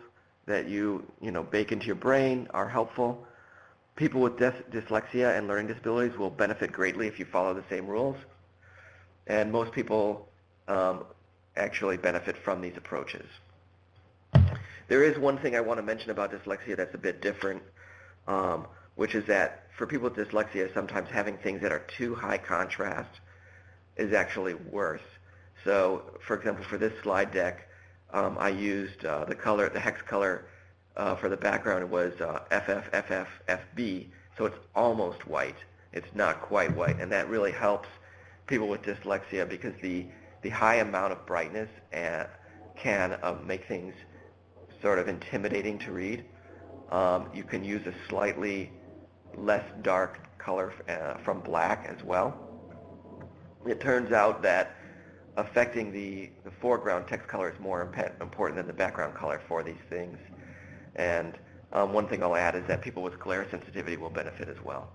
that you bake into your brain are helpful. People with dyslexia and learning disabilities will benefit greatly if you follow the same rules. and most people actually benefit from these approaches. There is one thing I want to mention about dyslexia that's a bit different, which is that for people with dyslexia, sometimes having things that are too high contrast is actually worse. So, for example, for this slide deck, I used the hex color for the background was FFFFFB, so it's almost white. It's not quite white, and that really helps people with dyslexia because the high amount of brightness can make things sort of intimidating to read. You can use a slightly less dark color from black as well. It turns out that affecting the foreground text color is more important than the background color for these things. And one thing I'll add is that people with glare sensitivity will benefit as well.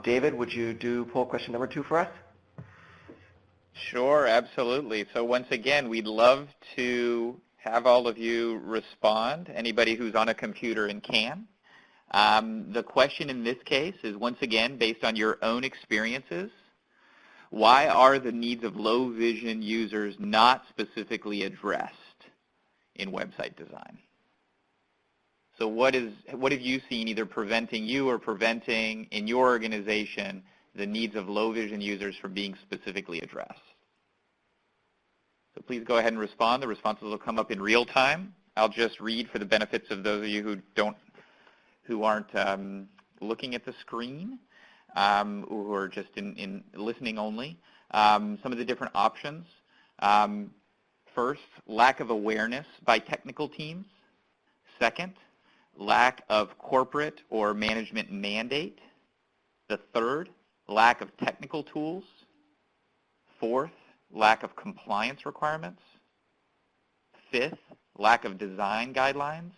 David, would you do poll question number 2 for us? Sure, absolutely. So once again, we'd love to have all of you respond, anybody who's on a computer and can. The question in this case is, once again, based on your own experiences, why are the needs of low vision users not specifically addressed in website design? So what have you seen either preventing you or preventing in your organization the needs of low vision users from being specifically addressed? So please go ahead and respond. The responses will come up in real time. I'll just read for the benefits of those of you who aren't looking at the screen, who are just in listening only. Some of the different options. First, lack of awareness by technical teams. Second, lack of corporate or management mandate. The third, lack of technical tools. Fourth, lack of compliance requirements. Fifth, lack of design guidelines.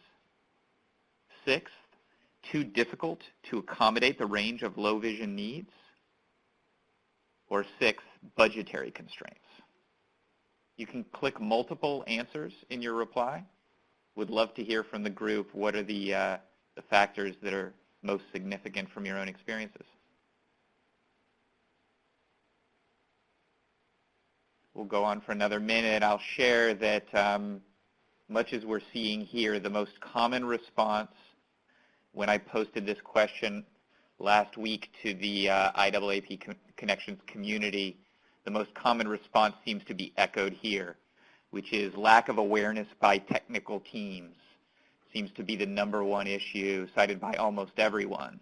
Sixth, too difficult to accommodate the range of low vision needs. Or sixth, budgetary constraints. You can click multiple answers in your reply. Would love to hear from the group what are the factors that are most significant from your own experiences. We'll go on for another minute. I'll share that much as we're seeing here, the most common response when I posted this question last week to the IAAP Connections community, the most common response seems to be echoed here, which is lack of awareness by technical teams seems to be the #1 issue cited by almost everyone.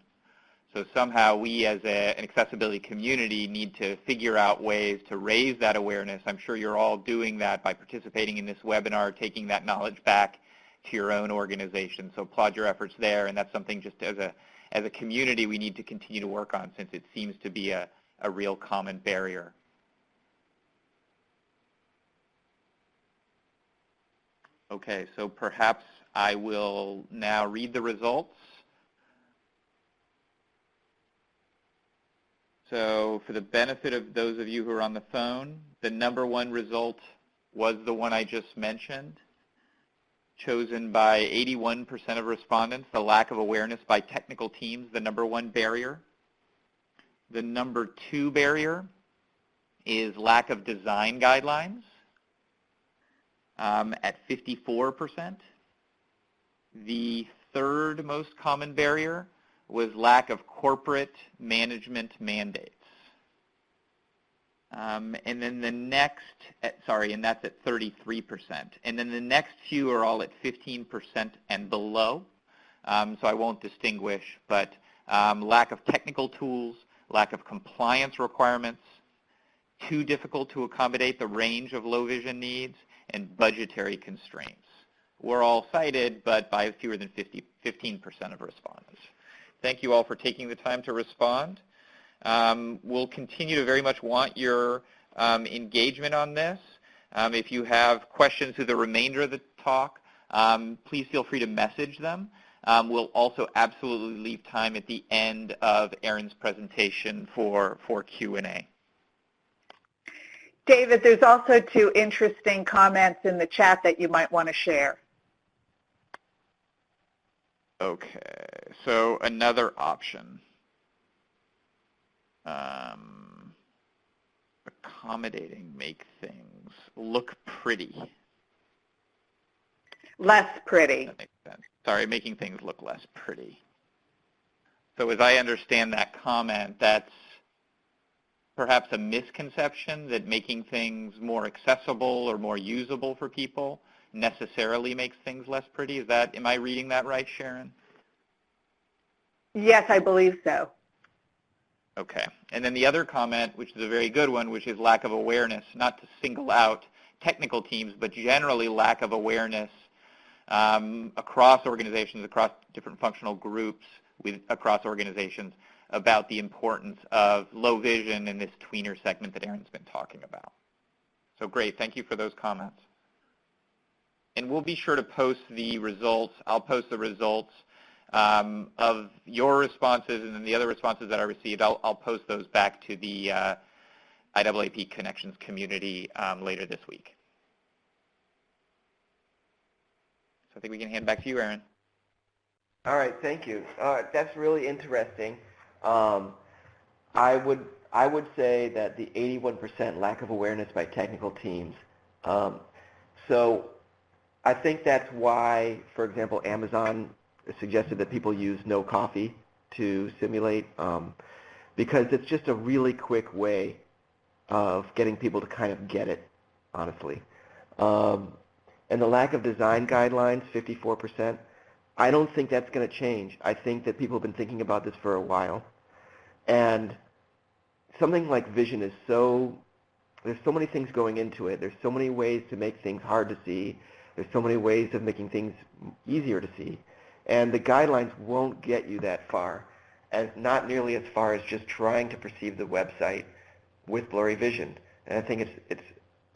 So somehow we as an accessibility community need to figure out ways to raise that awareness. I'm sure you're all doing that by participating in this webinar, taking that knowledge back to your own organization. So applaud your efforts there, and that's something just as a community we need to continue to work on since it seems to be a real common barrier. Okay, so perhaps I will now read the results. So for the benefit of those of you who are on the phone, the #1 result was the one I just mentioned, chosen by 81% of respondents, the lack of awareness by technical teams, the #1 barrier. The #2 barrier is lack of design guidelines at 54%. The third most common barrier was lack of corporate management mandates. And then the next, and that's at 33%. And then the next few are all at 15% and below. So I won't distinguish, but lack of technical tools, lack of compliance requirements, too difficult to accommodate the range of low vision needs, and budgetary constraints. Were all cited, but by fewer than 15% of respondents. Thank you all for taking the time to respond. We'll continue to very much want your engagement on this. If you have questions through the remainder of the talk, please feel free to message them. We'll also absolutely leave time at the end of Erin's presentation for Q&A. David, there's also 2 interesting comments in the chat that you might want to share. Okay, so another option. Accommodating, make things look pretty. Less pretty. That makes sense. Sorry, making things look less pretty. So as I understand that comment, that's perhaps a misconception that making things more accessible or more usable for people necessarily makes things less pretty. Am I reading that right, Sharon? Yes, I believe so. Okay. And then the other comment, which is a very good one, which is lack of awareness, not to single out technical teams, but generally lack of awareness across organizations, across different functional groups, across organizations, about the importance of low vision in this tweener segment that Erin's been talking about. So great. Thank you for those comments. And we'll be sure to post the results. I'll post the results of your responses and then the other responses that I received. I'll post those back to the IAAP Connections community later this week. So I think we can hand back to you, Erin. All right, thank you. That's really interesting. I would say that the 81% lack of awareness by technical teams. So I think that's why, for example, Amazon suggested that people use no coffee to simulate, because it's just a really quick way of getting people to kind of get it, honestly. And the lack of design guidelines, 54%, I don't think that's going to change. I think that people have been thinking about this for a while. And something like vision is there's so many things going into it. There's so many ways to make things hard to see. There's so many ways of making things easier to see. And the guidelines won't get you that far, and not nearly as far as just trying to perceive the website with blurry vision. And I think it's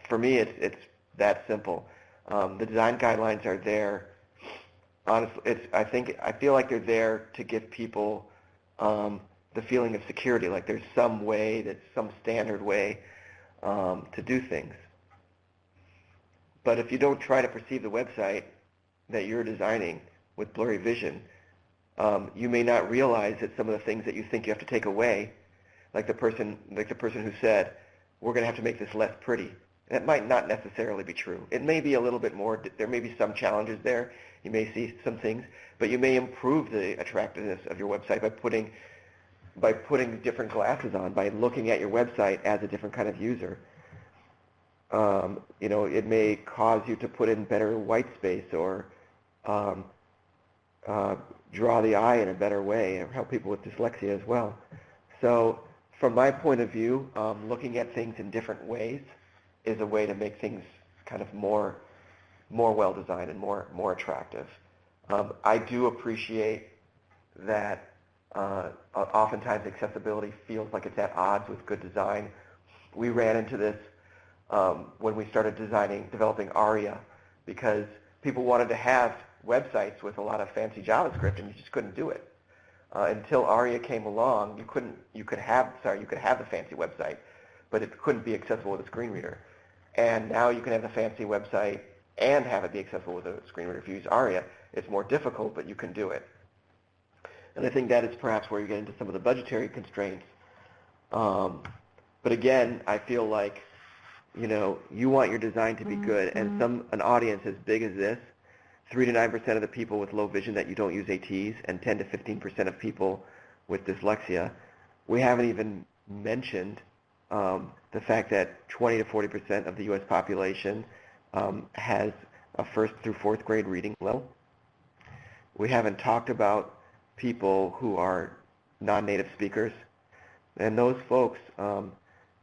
for me, it's that simple. The design guidelines are there. Honestly, I feel like they're there to give people the feeling of security, like there's some way, that's some standard way to do things. But if you don't try to perceive the website that you're designing with blurry vision, you may not realize that some of the things that you think you have to take away, like the person who said, we're going to have to make this less pretty. That might not necessarily be true. It may be a little bit more, there may be some challenges there. You may see some things, but you may improve the attractiveness of your website by putting different glasses on, by looking at your website as a different kind of user. It may cause you to put in better white space or draw the eye in a better way, and help people with dyslexia as well. So from my point of view, looking at things in different ways is a way to make things kind of more well-designed and more attractive. I do appreciate that oftentimes accessibility feels like it's at odds with good design. We ran into this when we started developing ARIA, because people wanted to have websites with a lot of fancy JavaScript, and you just couldn't do it. Until ARIA came along, you could have the fancy website, but it couldn't be accessible with a screen reader. And now you can have the fancy website and have it be accessible with a screen reader. If you use ARIA, it's more difficult, but you can do it. And I think that is perhaps where you get into some of the budgetary constraints. But again, I feel like, you want your design to be good, and an audience as big as this, 3 to 9% of the people with low vision that you don't use ATs, and 10 to 15% of people with dyslexia. We haven't even mentioned the fact that 20 to 40% of the U.S. population has a first through fourth grade reading level. We haven't talked about people who are non-native speakers, and those folks,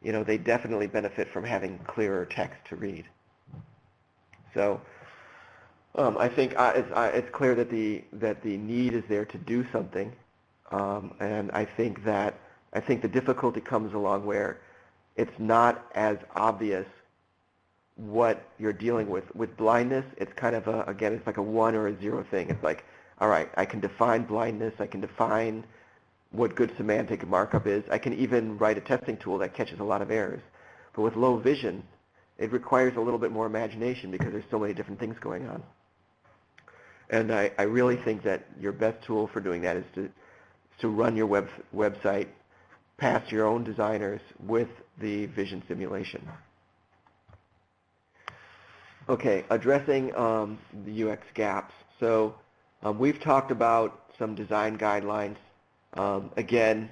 they definitely benefit from having clearer text to read. So I think it's clear that the need is there to do something, and I think the difficulty comes along where it's not as obvious what you're dealing with. With blindness, it's kind of it's like a 1 or a 0 thing. It's like, all right, I can define blindness, I can define what good semantic markup is. I can even write a testing tool that catches a lot of errors. But with low vision, it requires a little bit more imagination because there's so many different things going on. And I really think that your best tool for doing that is to run your website past your own designers with the vision simulation. Okay, addressing the UX gaps. So we've talked about some design guidelines. Again,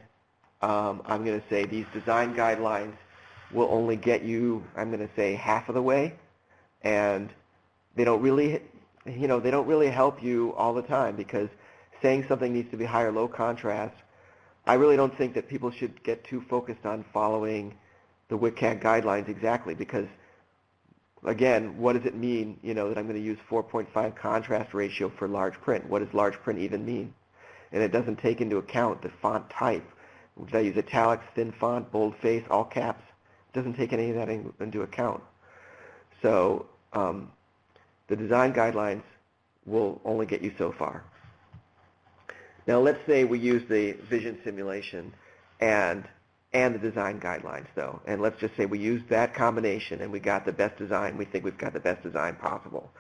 I'm going to say these design guidelines will only get you, I'm going to say, half of the way, and they don't really, they don't really help you all the time, because saying something needs to be high or low contrast, I really don't think that people should get too focused on following the WCAG guidelines exactly, because again, what does it mean, that I'm going to use 4.5 contrast ratio for large print? What does large print even mean? And it doesn't take into account the font type. Did I use italics, thin font, boldface, all caps? It doesn't take any of that into account. So the design guidelines will only get you so far. Now let's say we use the vision simulation and the design guidelines, though. And let's just say we use that combination and we got the best design. We think we've got the best design possible.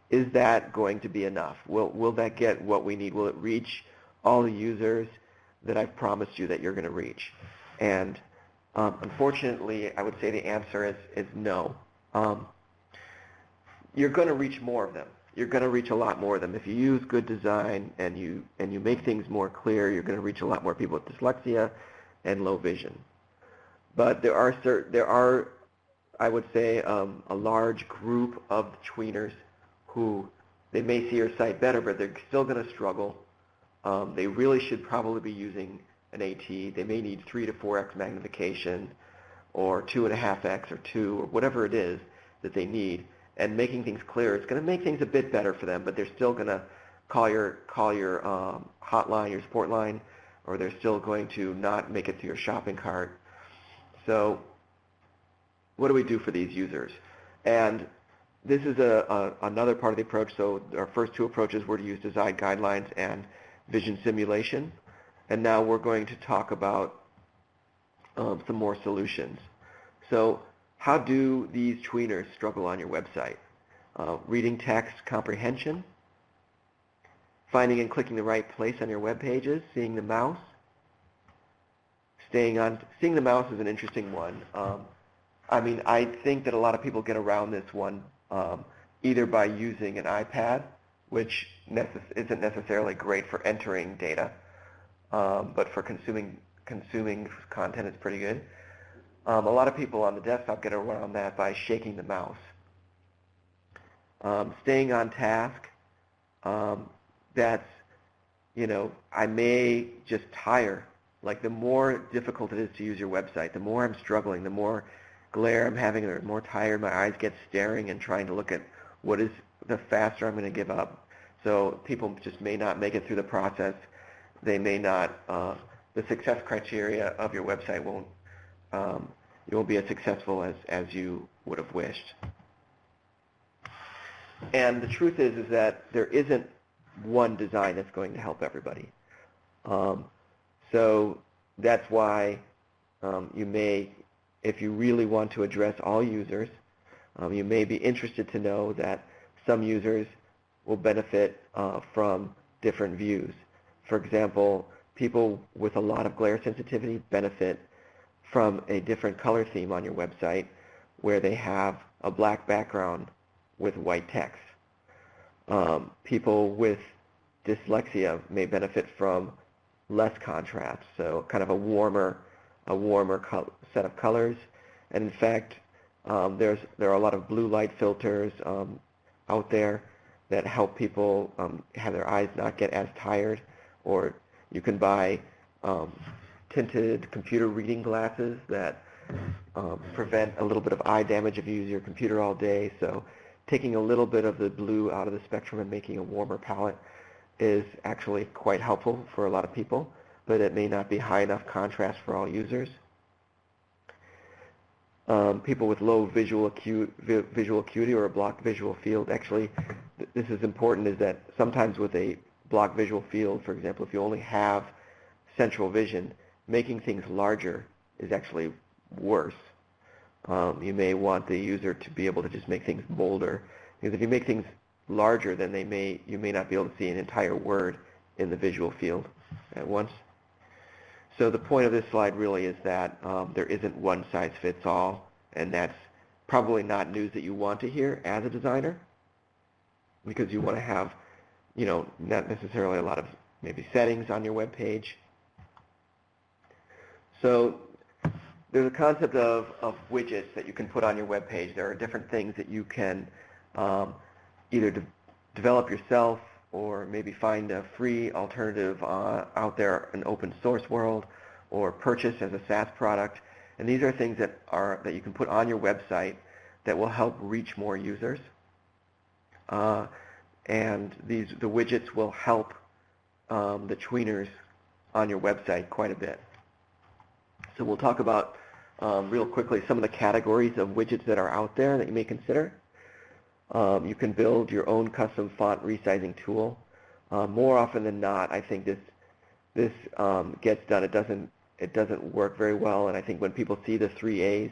Is that going to be enough? Will that get what we need? Will it reach all the users that I've promised you that you're going to reach? And unfortunately, I would say the answer is no. You're going to reach more of them. You're going to reach a lot more of them. If you use good design and you make things more clear, you're going to reach a lot more people with dyslexia and low vision. But there are, I would say, a large group of tweeners who they may see your site better, but they're still going to struggle. They really should probably be using an AT. They may need 3 to 4x magnification, or 2.5x, or 2, or whatever it is that they need. And making things clear, it's going to make things a bit better for them, but they're still going to call your hotline, your support line, or they're still going to not make it to your shopping cart. So what do we do for these users? And this is another part of the approach. So our first two approaches were to use design guidelines and vision simulation. And now we're going to talk about some more solutions. So how do these tweeners struggle on your website? Reading text comprehension, finding and clicking the right place on your web pages, seeing the mouse. Seeing the mouse is an interesting one. I think that a lot of people get around this one either by using an iPad, which isn't necessarily great for entering data, but for consuming content it's pretty good. A lot of people on the desktop get around that by shaking the mouse. Staying on task, that's, I may just tire. Like, the more difficult it is to use your website, the more I'm struggling, the more glare I'm having, the more tired my eyes get staring and trying to look at what is, the faster I'm going to give up. So people just may not make it through the process. They may not, the success criteria of your website won't, you won't be as successful as you would have wished. And the truth is that there isn't one design that's going to help everybody. So that's why you may, if you really want to address all users, you may be interested to know that some users will benefit from different views. For example, people with a lot of glare sensitivity benefit from a different color theme on your website where they have a black background with white text. People with dyslexia may benefit from less contrast, so kind of a warmer set of colors. And in fact, there are a lot of blue light filters out there that help people have their eyes not get as tired. Or you can buy tinted computer reading glasses that prevent a little bit of eye damage if you use your computer all day. So taking a little bit of the blue out of the spectrum and making a warmer palette is actually quite helpful for a lot of people, but it may not be high enough contrast for all users. People with low visual acuity or a blocked visual field, actually, this is important, is that sometimes with a blocked visual field, for example, if you only have central vision, making things larger is actually worse. You may want the user to be able to just make things bolder, because if you make things larger, then you may not be able to see an entire word in the visual field at once. So the point of this slide really is that there isn't one size fits all, and that's probably not news that you want to hear as a designer, because you want to have, not necessarily a lot of maybe settings on your web page. So there's a concept of widgets that you can put on your web page. There are different things that you can either develop yourself or maybe find a free alternative out there in open source world, or purchase as a SaaS product. And these are things that you can put on your website that will help reach more users. And the widgets will help the tweeners on your website quite a bit. So we'll talk about real quickly some of the categories of widgets that are out there that you may consider. You can build your own custom font resizing tool. More often than not, I think this gets done. It doesn't work very well, and I think when people see the 3 A's,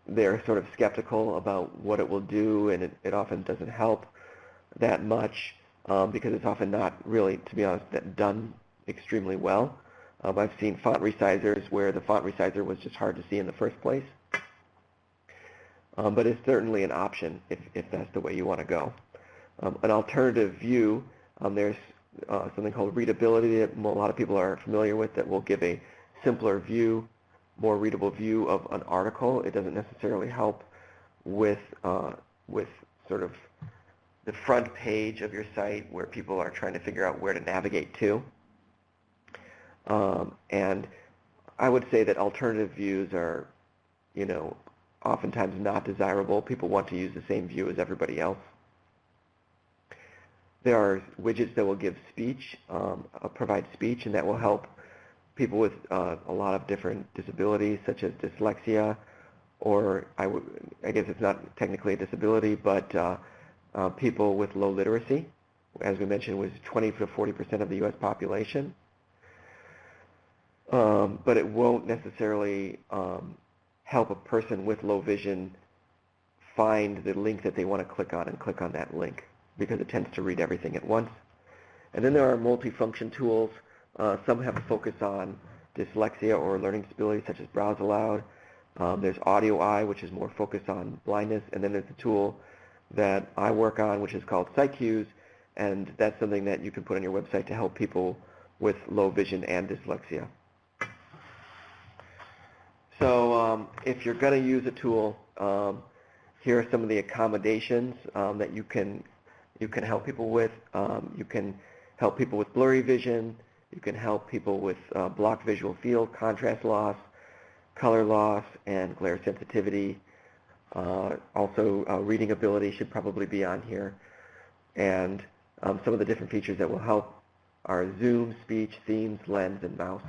they're sort of skeptical about what it will do, and it often doesn't help that much because it's often not really, to be honest, done extremely well. I've seen font resizers where the font resizer was just hard to see in the first place. But it's certainly an option if that's the way you want to go. An alternative view, there's something called readability that a lot of people are familiar with, that will give a simpler view, more readable view of an article. It doesn't necessarily help with sort of the front page of your site where people are trying to figure out where to navigate to. And I would say that alternative views are, oftentimes not desirable. People want to use the same view as everybody else. There are widgets that will give speech, provide speech, and that will help people with a lot of different disabilities, such as dyslexia, or I guess it's not technically a disability, but people with low literacy, as we mentioned, was 20 to 40% of the U.S. population. But it won't necessarily help a person with low vision find the link that they want to click on and click on that link, because it tends to read everything at once. And then there are multifunction tools. Some have a focus on dyslexia or learning disabilities, such as Browse Aloud. There's Audio Eye, which is more focused on blindness. And then there's a tool that I work on, which is called SiteCues, and that's something that you can put on your website to help people with low vision and dyslexia. So if you're going to use a tool, here are some of the accommodations that you can help people with. You can help people with blurry vision. You can help people with blocked visual field, contrast loss, color loss, and glare sensitivity. Also, reading ability should probably be on here. And some of the different features that will help are zoom, speech, themes, lens, and mouse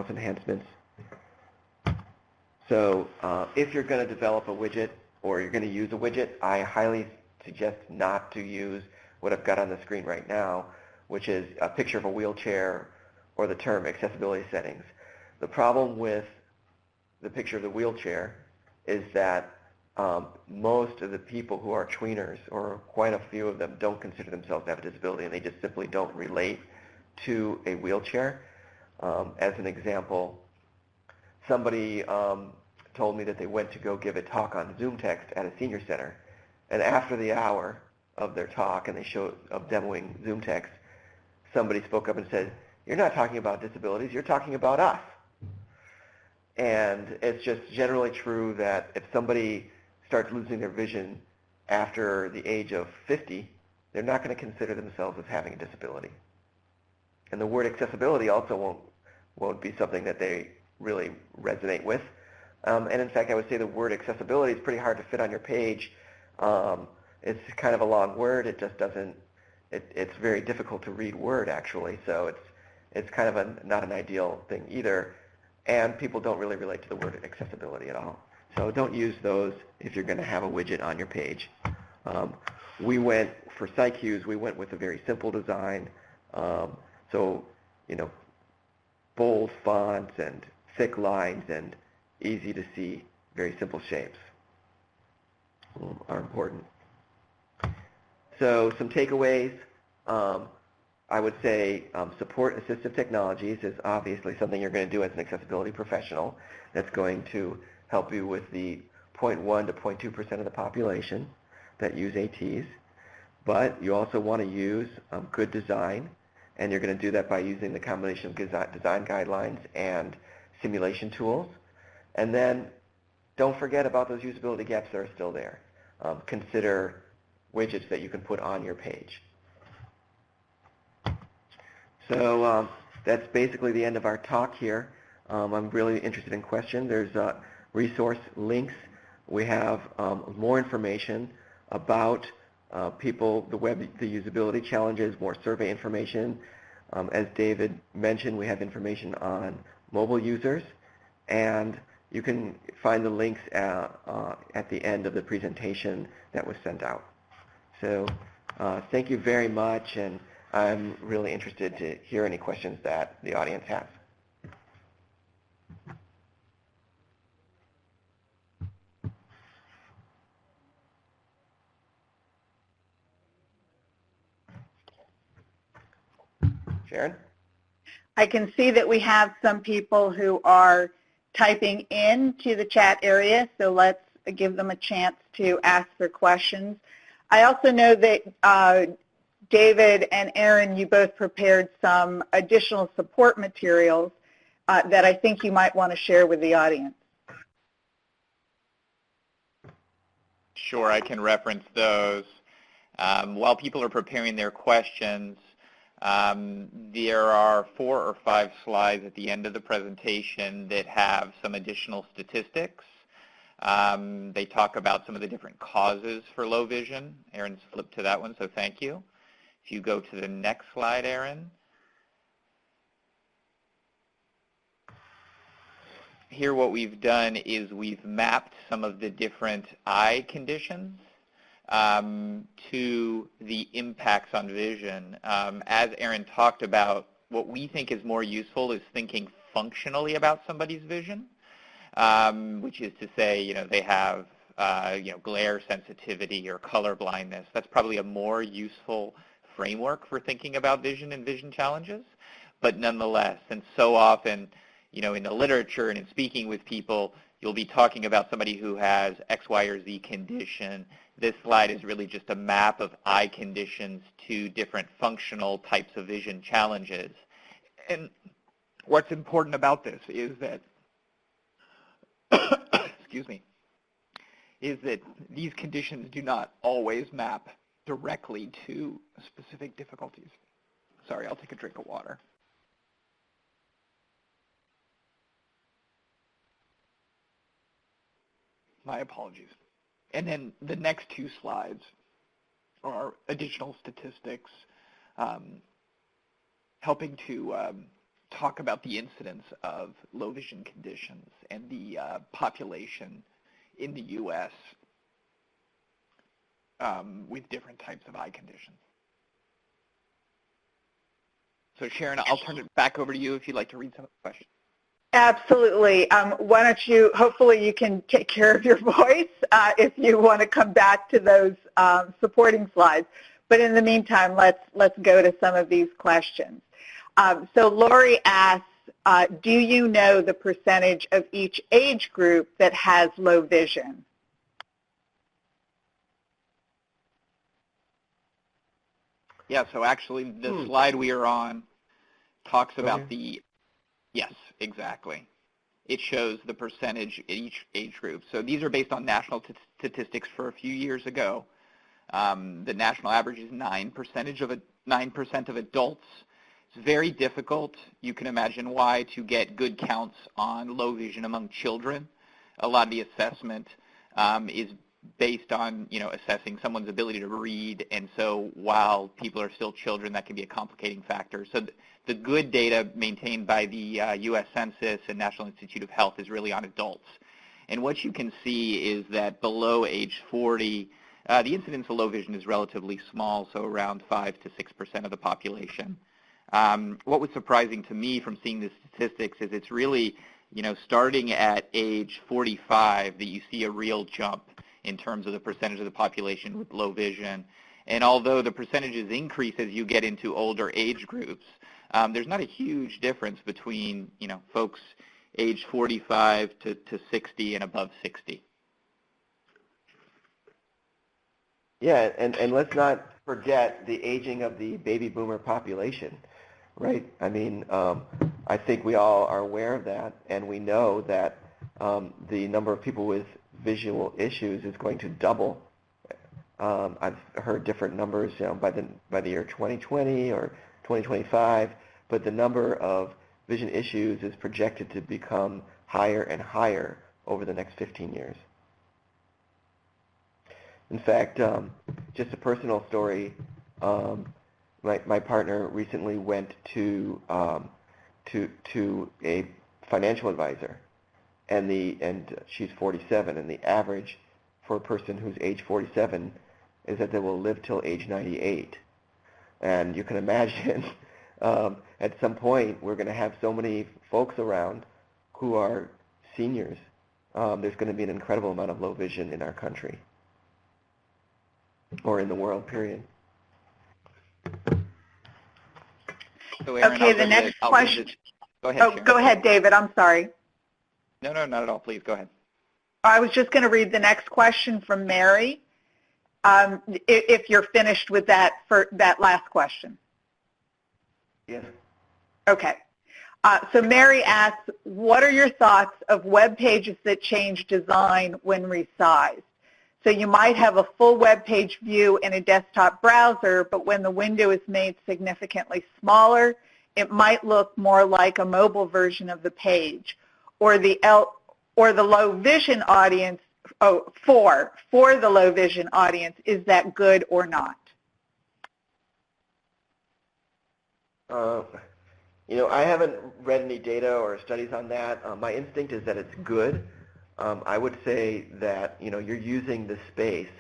enhancements. So if you're going to develop a widget or you're going to use a widget, I highly suggest not to use what I've got on the screen right now, which is a picture of a wheelchair or the term accessibility settings. The problem with the picture of the wheelchair is that most of the people who are tweeners, or quite a few of them, don't consider themselves to have a disability, and they just simply don't relate to a wheelchair. As an example, somebody told me that they went to go give a talk on ZoomText at a senior center, and after the hour of their talk and of demoing ZoomText, somebody spoke up and said, "You're not talking about disabilities, you're talking about us." And it's just generally true that if somebody starts losing their vision after the age of 50, they're not going to consider themselves as having a disability. And the word accessibility also won't be something that they really resonate with. And in fact, I would say the word accessibility is pretty hard to fit on your page. It's kind of a long word. It just doesn't, it's very difficult to read word, actually. So it's kind of not an ideal thing either. And people don't really relate to the word accessibility at all. So don't use those if you're going to have a widget on your page. For SiteCues, we went with a very simple design. So, bold fonts and thick lines and easy to see, very simple shapes are important. So some takeaways. I would say support assistive technologies is obviously something you're going to do as an accessibility professional. That's going to help you with the 0.1 to 0.2% of the population that use ATs. But you also want to use good design, and you're going to do that by using the combination of design guidelines and simulation tools. And then don't forget about those usability gaps that are still there. Consider widgets that you can put on your page. So that's basically the end of our talk here. I'm really interested in questions. There's resource links. We have more information about people, the usability challenges, more survey information. As David mentioned, we have information on mobile users, and you can find the links at the end of the presentation that was sent out. So thank you very much, and I'm really interested to hear any questions that the audience has. Sharon? I can see that we have some people who are typing into the chat area, so let's give them a chance to ask their questions. I also know that David and Aaron, you both prepared some additional support materials that I think you might want to share with the audience. Sure, I can reference those. While people are preparing their questions, there are 4 or 5 slides at the end of the presentation that have some additional statistics. They talk about some of the different causes for low vision. Aaron's flipped to that one, so thank you. If you go to the next slide, Aaron. Here what we've done is we've mapped some of the different eye conditions to the impacts on vision. As Aaron talked about, what we think is more useful is thinking functionally about somebody's vision, which is to say, they have glare sensitivity or color blindness. That's probably a more useful framework for thinking about vision and vision challenges. But nonetheless, and so often, in the literature and in speaking with people, you'll be talking about somebody who has X, Y, or Z condition. This slide is really just a map of eye conditions to different functional types of vision challenges. And what's important about this is that, excuse me, is that these conditions do not always map directly to specific difficulties. Sorry, I'll take a drink of water. My apologies. And then the next 2 slides are additional statistics helping to talk about the incidence of low vision conditions and the population in the U.S. With different types of eye conditions. So Sharon, I'll turn it back over to you if you'd like to read some of the questions. Absolutely. Why don't you, hopefully you can take care of your voice if you want to come back to those supporting slides. But in the meantime, let's go to some of these questions. So Lori asks, do you know the percentage of each age group that has low vision? Yeah, so actually the slide we are on talks about the, yes, exactly. It shows the percentage in each age group. So these are based on national statistics for a few years ago. The national average is 9% of adults. It's very difficult, you can imagine why, to get good counts on low vision among children. A lot of the assessment is based on, assessing someone's ability to read, and so while people are still children, that can be a complicating factor. So the good data maintained by the U.S. Census and National Institute of Health is really on adults. And what you can see is that below age 40, the incidence of low vision is relatively small, so around 5 to 6% of the population. What was surprising to me from seeing the statistics is it's really, starting at age 45 that you see a real jump in terms of the percentage of the population with low vision. And although the percentages increase as you get into older age groups, there's not a huge difference between, folks age 45 to 60 and above 60. Yeah, and let's not forget the aging of the baby boomer population, right? I mean, I think we all are aware of that, and we know that the number of people with visual issues is going to double. I've heard different numbers, by the year 2020 or 2025, but the number of vision issues is projected to become higher and higher over the next 15 years. In fact, just a personal story, my partner recently went to a financial advisor, and she's 47, and the average for a person who's age 47 is that they will live till age 98. And you can imagine at some point we're going to have so many folks around who are seniors. There's going to be an incredible amount of low vision in our country, or in the world, period. So Aaron, Okay, the next question. Go ahead, Sharon. Go ahead, David. I'm sorry. No, not at all. Please, go ahead. I was just going to read the next question from Mary, if you're finished with that for that last question. Yes. Okay. So Mary asks, what are your thoughts of web pages that change design when resized? So you might have a full web page view in a desktop browser, but when the window is made significantly smaller, it might look more like a mobile version of the page. Or the low vision audience, for the low vision audience, is that good or not? I haven't read any data or studies on that. My instinct is that it's good. I would say that you're using the space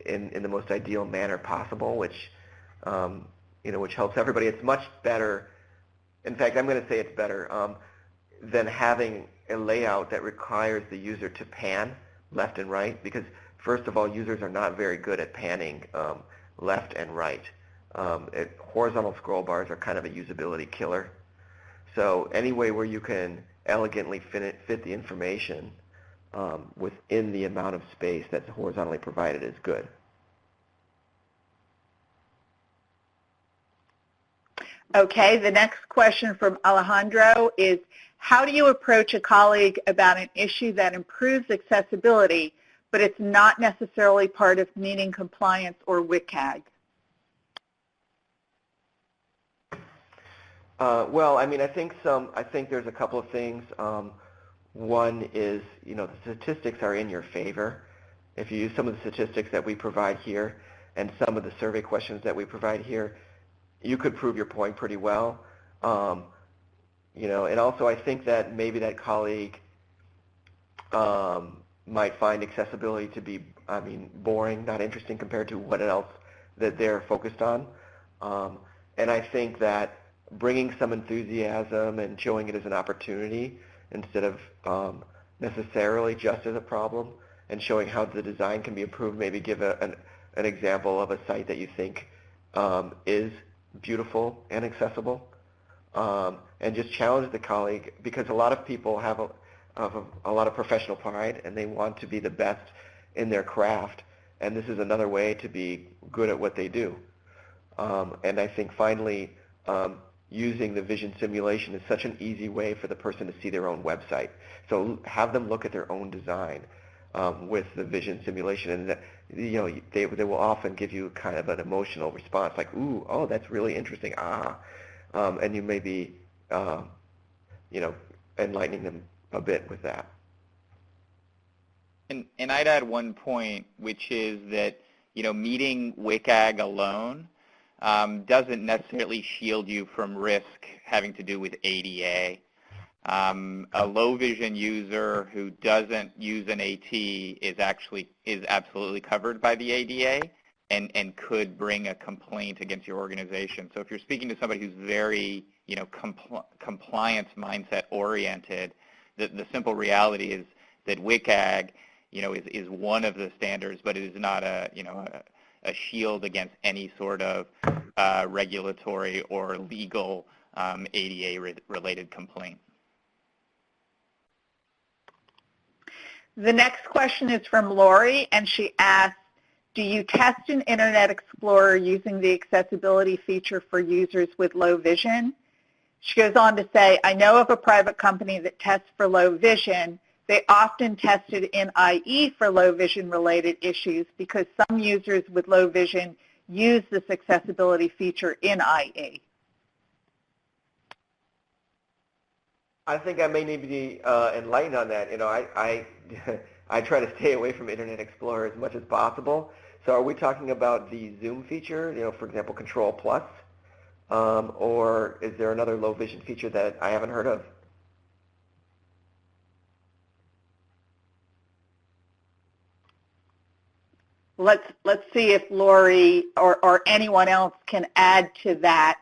in the most ideal manner possible, which which helps everybody. It's much better. In fact, I'm going to say it's better than having a layout that requires the user to pan left and right, because first of all, users are not very good at panning left and right. Horizontal scroll bars are kind of a usability killer. So any way where you can elegantly fit the information within the amount of space that's horizontally provided is good. Okay, the next question from Alejandro is, how do you approach a colleague about an issue that improves accessibility, but it's not necessarily part of meeting compliance or WCAG? Well, I mean, I think there's a couple of things. One is, the statistics are in your favor. If you use some of the statistics that we provide here and some of the survey questions that we provide here, you could prove your point pretty well. And also I think that maybe that colleague might find accessibility to be, boring, not interesting compared to what else that they're focused on. And I think that bringing some enthusiasm and showing it as an opportunity instead of necessarily just as a problem, and showing how the design can be improved, maybe give an example of a site that you think is beautiful and accessible, and just challenge the colleague, because a lot of people have a lot of professional pride and they want to be the best in their craft, and this is another way to be good at what they do. And I think finally, using the vision simulation is such an easy way for the person to see their own website. So have them look at their own design with the vision simulation, and they will often give you kind of an emotional response, like, ooh, oh, that's really interesting, and you may be, enlightening them a bit with that. And I'd add one point, which is that meeting WCAG alone doesn't necessarily shield you from risk having to do with ADA. A low vision user who doesn't use an AT is absolutely covered by the ADA and could bring a complaint against your organization. So if you're speaking to somebody who's very compliance mindset oriented, the simple reality is that WCAG is one of the standards, but it is not a shield against any sort of regulatory or legal ADA-related complaint. The next question is from Lori, and she asks, do you test in Internet Explorer using the accessibility feature for users with low vision? She goes on to say, I know of a private company that tests for low vision. They often tested in IE for low vision related issues because some users with low vision use this accessibility feature in IE. I think I may need to be enlightened on that. You know, I try to stay away from Internet Explorer as much as possible. So are we talking about the zoom feature, you know, for example, Control Plus? Or is there another low vision feature that I haven't heard of? Let's see if Lori or anyone else can add to that.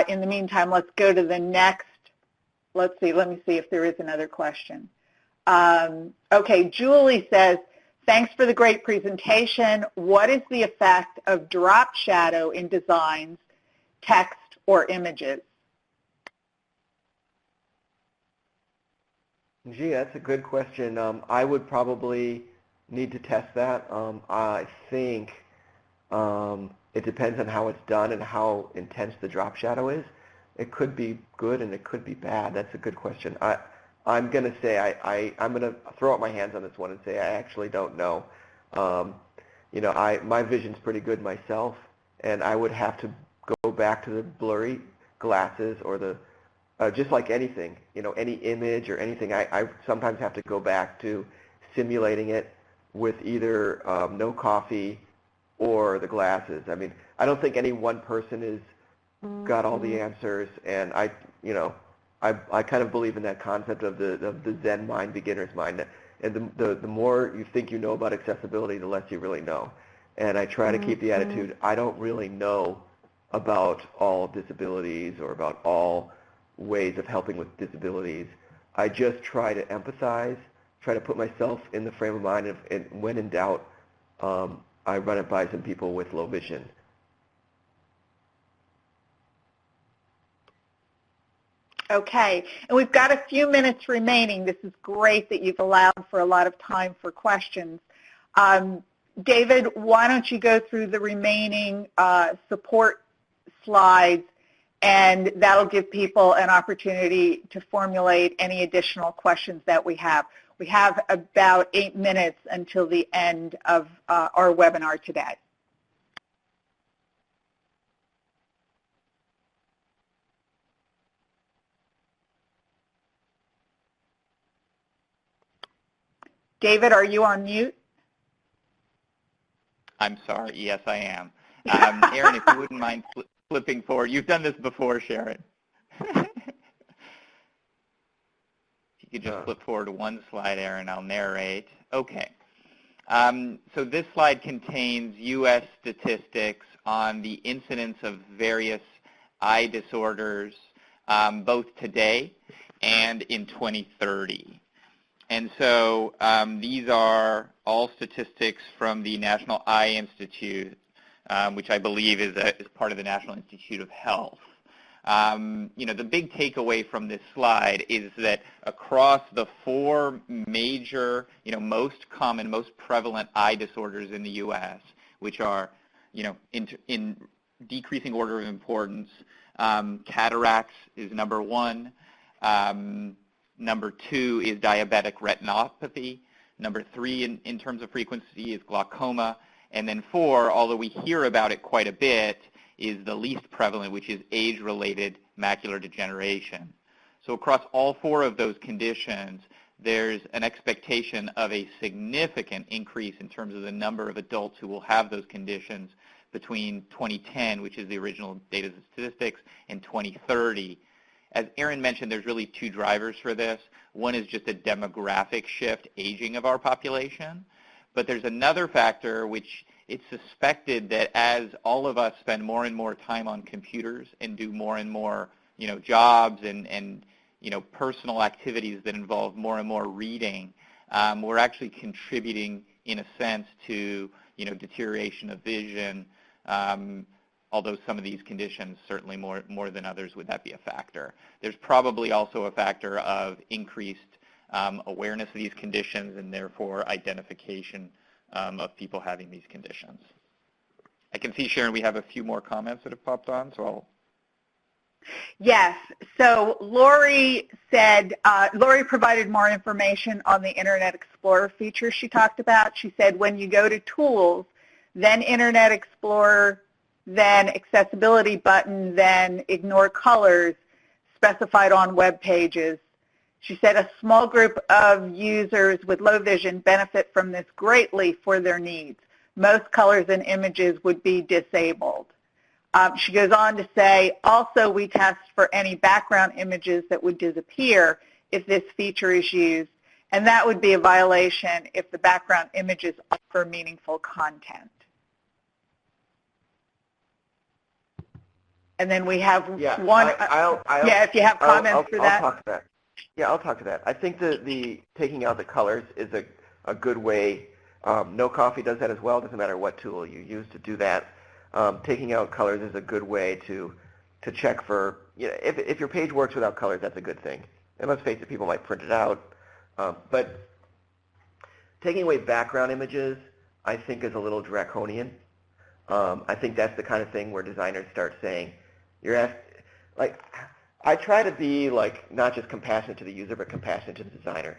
In the meantime, let's go to the next. Let me see if there is another question. Okay, Julie says, thanks for the great presentation. What is the effect of drop shadow in designs, text, or images? Gee, that's a good question. I would probably need to test that. I think it depends on how it's done and how intense the drop shadow is. It could be good and it could be bad. That's a good question. I'm going to say I'm going to throw up my hands on this one and say I actually don't know. You know, my vision's pretty good myself, and I would have to go back to the blurry glasses or the just like anything, you know, any image or anything. I sometimes have to go back to simulating it with either no coffee or the glasses. I mean, I don't think any one person is got all the answers, and I kind of believe in that concept of the Zen mind, beginner's mind. And the more you think you know about accessibility, the less you really know. And I try to keep the attitude, I don't really know about all disabilities or about all ways of helping with disabilities. I just try to empathize, try to put myself in the frame of mind, and when in doubt, I run it by some people with low vision. Okay, and we've got a few minutes remaining. This is great that you've allowed for a lot of time for questions. David, why don't you go through the remaining support slides, and that'll give people an opportunity to formulate any additional questions that we have. We have about 8 minutes until the end of our webinar today. David, are you on mute? I'm sorry. Yes, I am. Erin, if you wouldn't mind flipping forward. You've done this before, Sharon. If you could just flip forward to one slide, Erin, I'll narrate. Okay. So this slide contains U.S. statistics on the incidence of various eye disorders, both today and in 2030. And so these are all statistics from the National Eye Institute, which I believe is part of the National Institute of Health. You know, the big takeaway from this slide is that across the 4 major, you know, most common, most prevalent eye disorders in the U.S., which are, you know, in decreasing order of importance, cataracts is number 1. Number 2 is diabetic retinopathy. Number 3 in terms of frequency is glaucoma. And then 4, although we hear about it quite a bit, is the least prevalent, which is age-related macular degeneration. So across all 4 of those conditions, there's an expectation of a significant increase in terms of the number of adults who will have those conditions between 2010, which is the original data statistics, and 2030. As Erin mentioned, there's really 2 drivers for this. One is just a demographic shift, aging of our population. But there's another factor, which it's suspected that as all of us spend more and more time on computers and do more and more, you know, jobs and you know, personal activities that involve more and more reading, we're actually contributing, in a sense, to, deterioration of vision, although some of these conditions, certainly more than others, would that be a factor. There's probably also a factor of increased awareness of these conditions and therefore identification of people having these conditions. I can see, Sharon, we have a few more comments that have popped on, so I'll... Yes. So Lori said, Lori provided more information on the Internet Explorer feature she talked about. She said when you go to Tools, then Internet Explorer, then Accessibility button, then Ignore Colors specified on web pages. She said a small group of users with low vision benefit from this greatly for their needs. Most colors and images would be disabled. She goes on to say, also we test for any background images that would disappear if this feature is used, and that would be a violation if the background images offer meaningful content. And then we have yeah, one, if you have comments for that. I'll talk to that. Yeah, I'll talk to that. I think the taking out the colors is a good way. No Coffee does that as well. It doesn't matter what tool you use to do that. Taking out colors is a good way to check for, if your page works without colors, that's a good thing. And let's face it, people might print it out. But taking away background images, I think, is a little draconian. I think that's the kind of thing where designers start saying, I try to be not just compassionate to the user, but compassionate to the designer,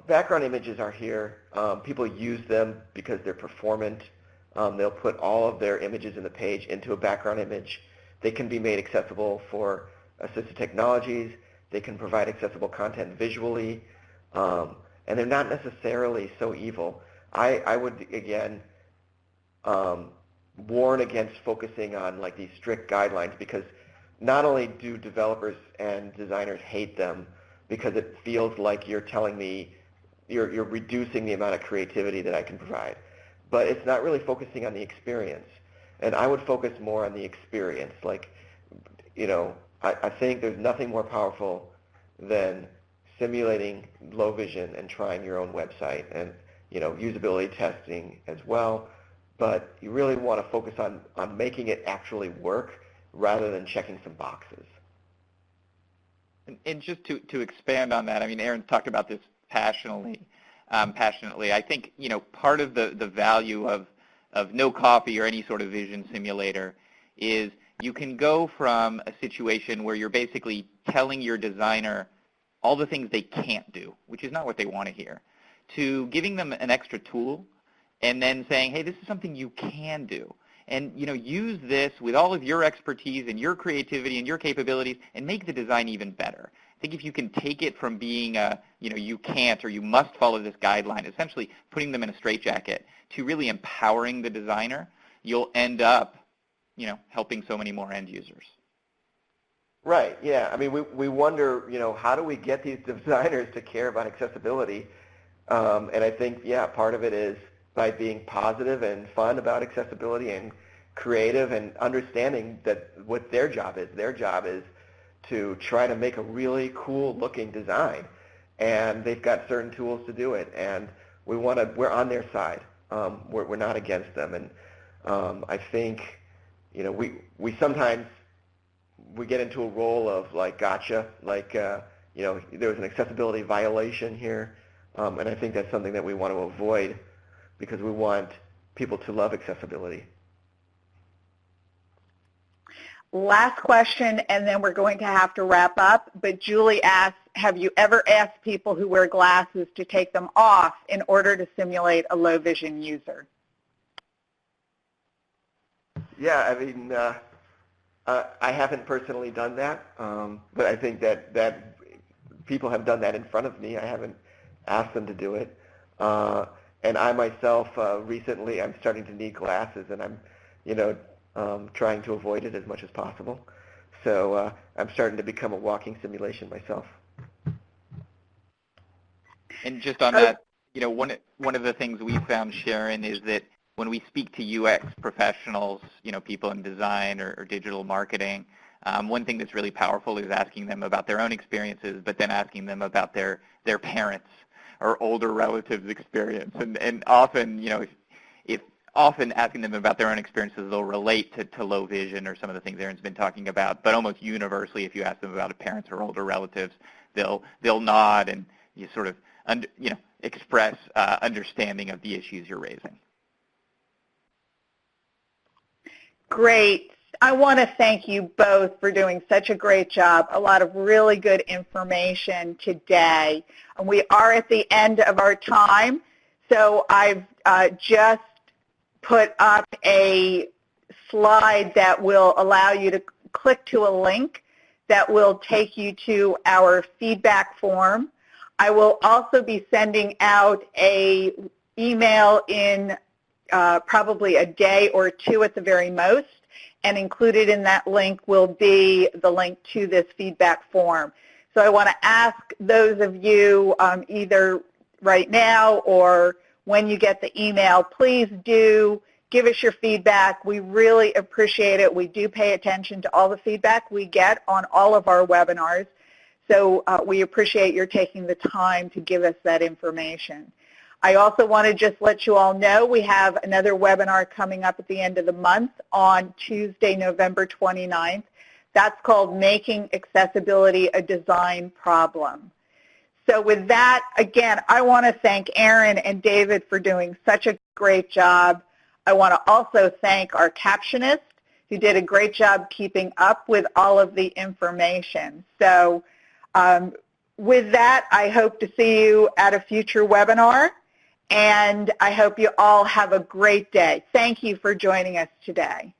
background images are here. People use them because they're performant. They'll put all of their images in the page into a background image. They can be made accessible for assistive technologies. They can provide accessible content visually. And they're not necessarily so evil. I would, again, warn against focusing on these strict guidelines, because not only do developers and designers hate them because it feels like you're telling me you're reducing the amount of creativity that I can provide, but it's not really focusing on the experience. And I would focus more on the experience. I think there's nothing more powerful than simulating low vision and trying your own website, and usability testing as well. But you really want to focus on making it actually work rather than checking some boxes. And just to expand on that, Aaron talked about this passionately. I think, part of the value of No Coffee or any sort of vision simulator is you can go from a situation where you're basically telling your designer all the things they can't do, which is not what they want to hear, to giving them an extra tool and then saying, hey, this is something you can do. And, use this with all of your expertise and your creativity and your capabilities and make the design even better. I think if you can take it from being you can't or you must follow this guideline, essentially putting them in a straitjacket, to really empowering the designer, you'll end up, helping so many more end users. Right, yeah. We wonder, how do we get these designers to care about accessibility? And I think, part of it is by being positive and fun about accessibility and creative and understanding that what their job is. Their job is to try to make a really cool looking design, and they've got certain tools to do it, and we're on their side. We're not against them. And I think, we sometimes we get into a role of gotcha, there was an accessibility violation here, and I think that's something that we want to avoid, because we want people to love accessibility. Last question, and then we're going to have to wrap up. But Julie asks, have you ever asked people who wear glasses to take them off in order to simulate a low vision user? Yeah, I haven't personally done that, but I think that people have done that in front of me. I haven't asked them to do it. And I myself, recently, I'm starting to need glasses, and I'm, trying to avoid it as much as possible. So I'm starting to become a walking simulation myself. And just on that, one of the things we found, Sharon, is that when we speak to UX professionals, people in design or digital marketing, one thing that's really powerful is asking them about their own experiences, but then asking them about their parents, or older relatives' experience. And often, if often asking them about their own experiences, they'll relate to low vision or some of the things Erin's been talking about. But almost universally, if you ask them about a parents or older relatives, they'll nod and you sort of express understanding of the issues you're raising. Great. I want to thank you both for doing such a great job. A lot of really good information today. And we are at the end of our time, so I've just put up a slide that will allow you to click to a link that will take you to our feedback form. I will also be sending out an email in probably a day or two at the very most, and included in that link will be the link to this feedback form. So I want to ask those of you either right now or when you get the email, please do give us your feedback. We really appreciate it. We do pay attention to all the feedback we get on all of our webinars. So we appreciate your taking the time to give us that information. I also want to just let you all know we have another webinar coming up at the end of the month on Tuesday, November 29th. That's called Making Accessibility a Design Problem. So with that, again, I want to thank Erin and David for doing such a great job. I want to also thank our captionist who did a great job keeping up with all of the information. So with that, I hope to see you at a future webinar. And I hope you all have a great day. Thank you for joining us today.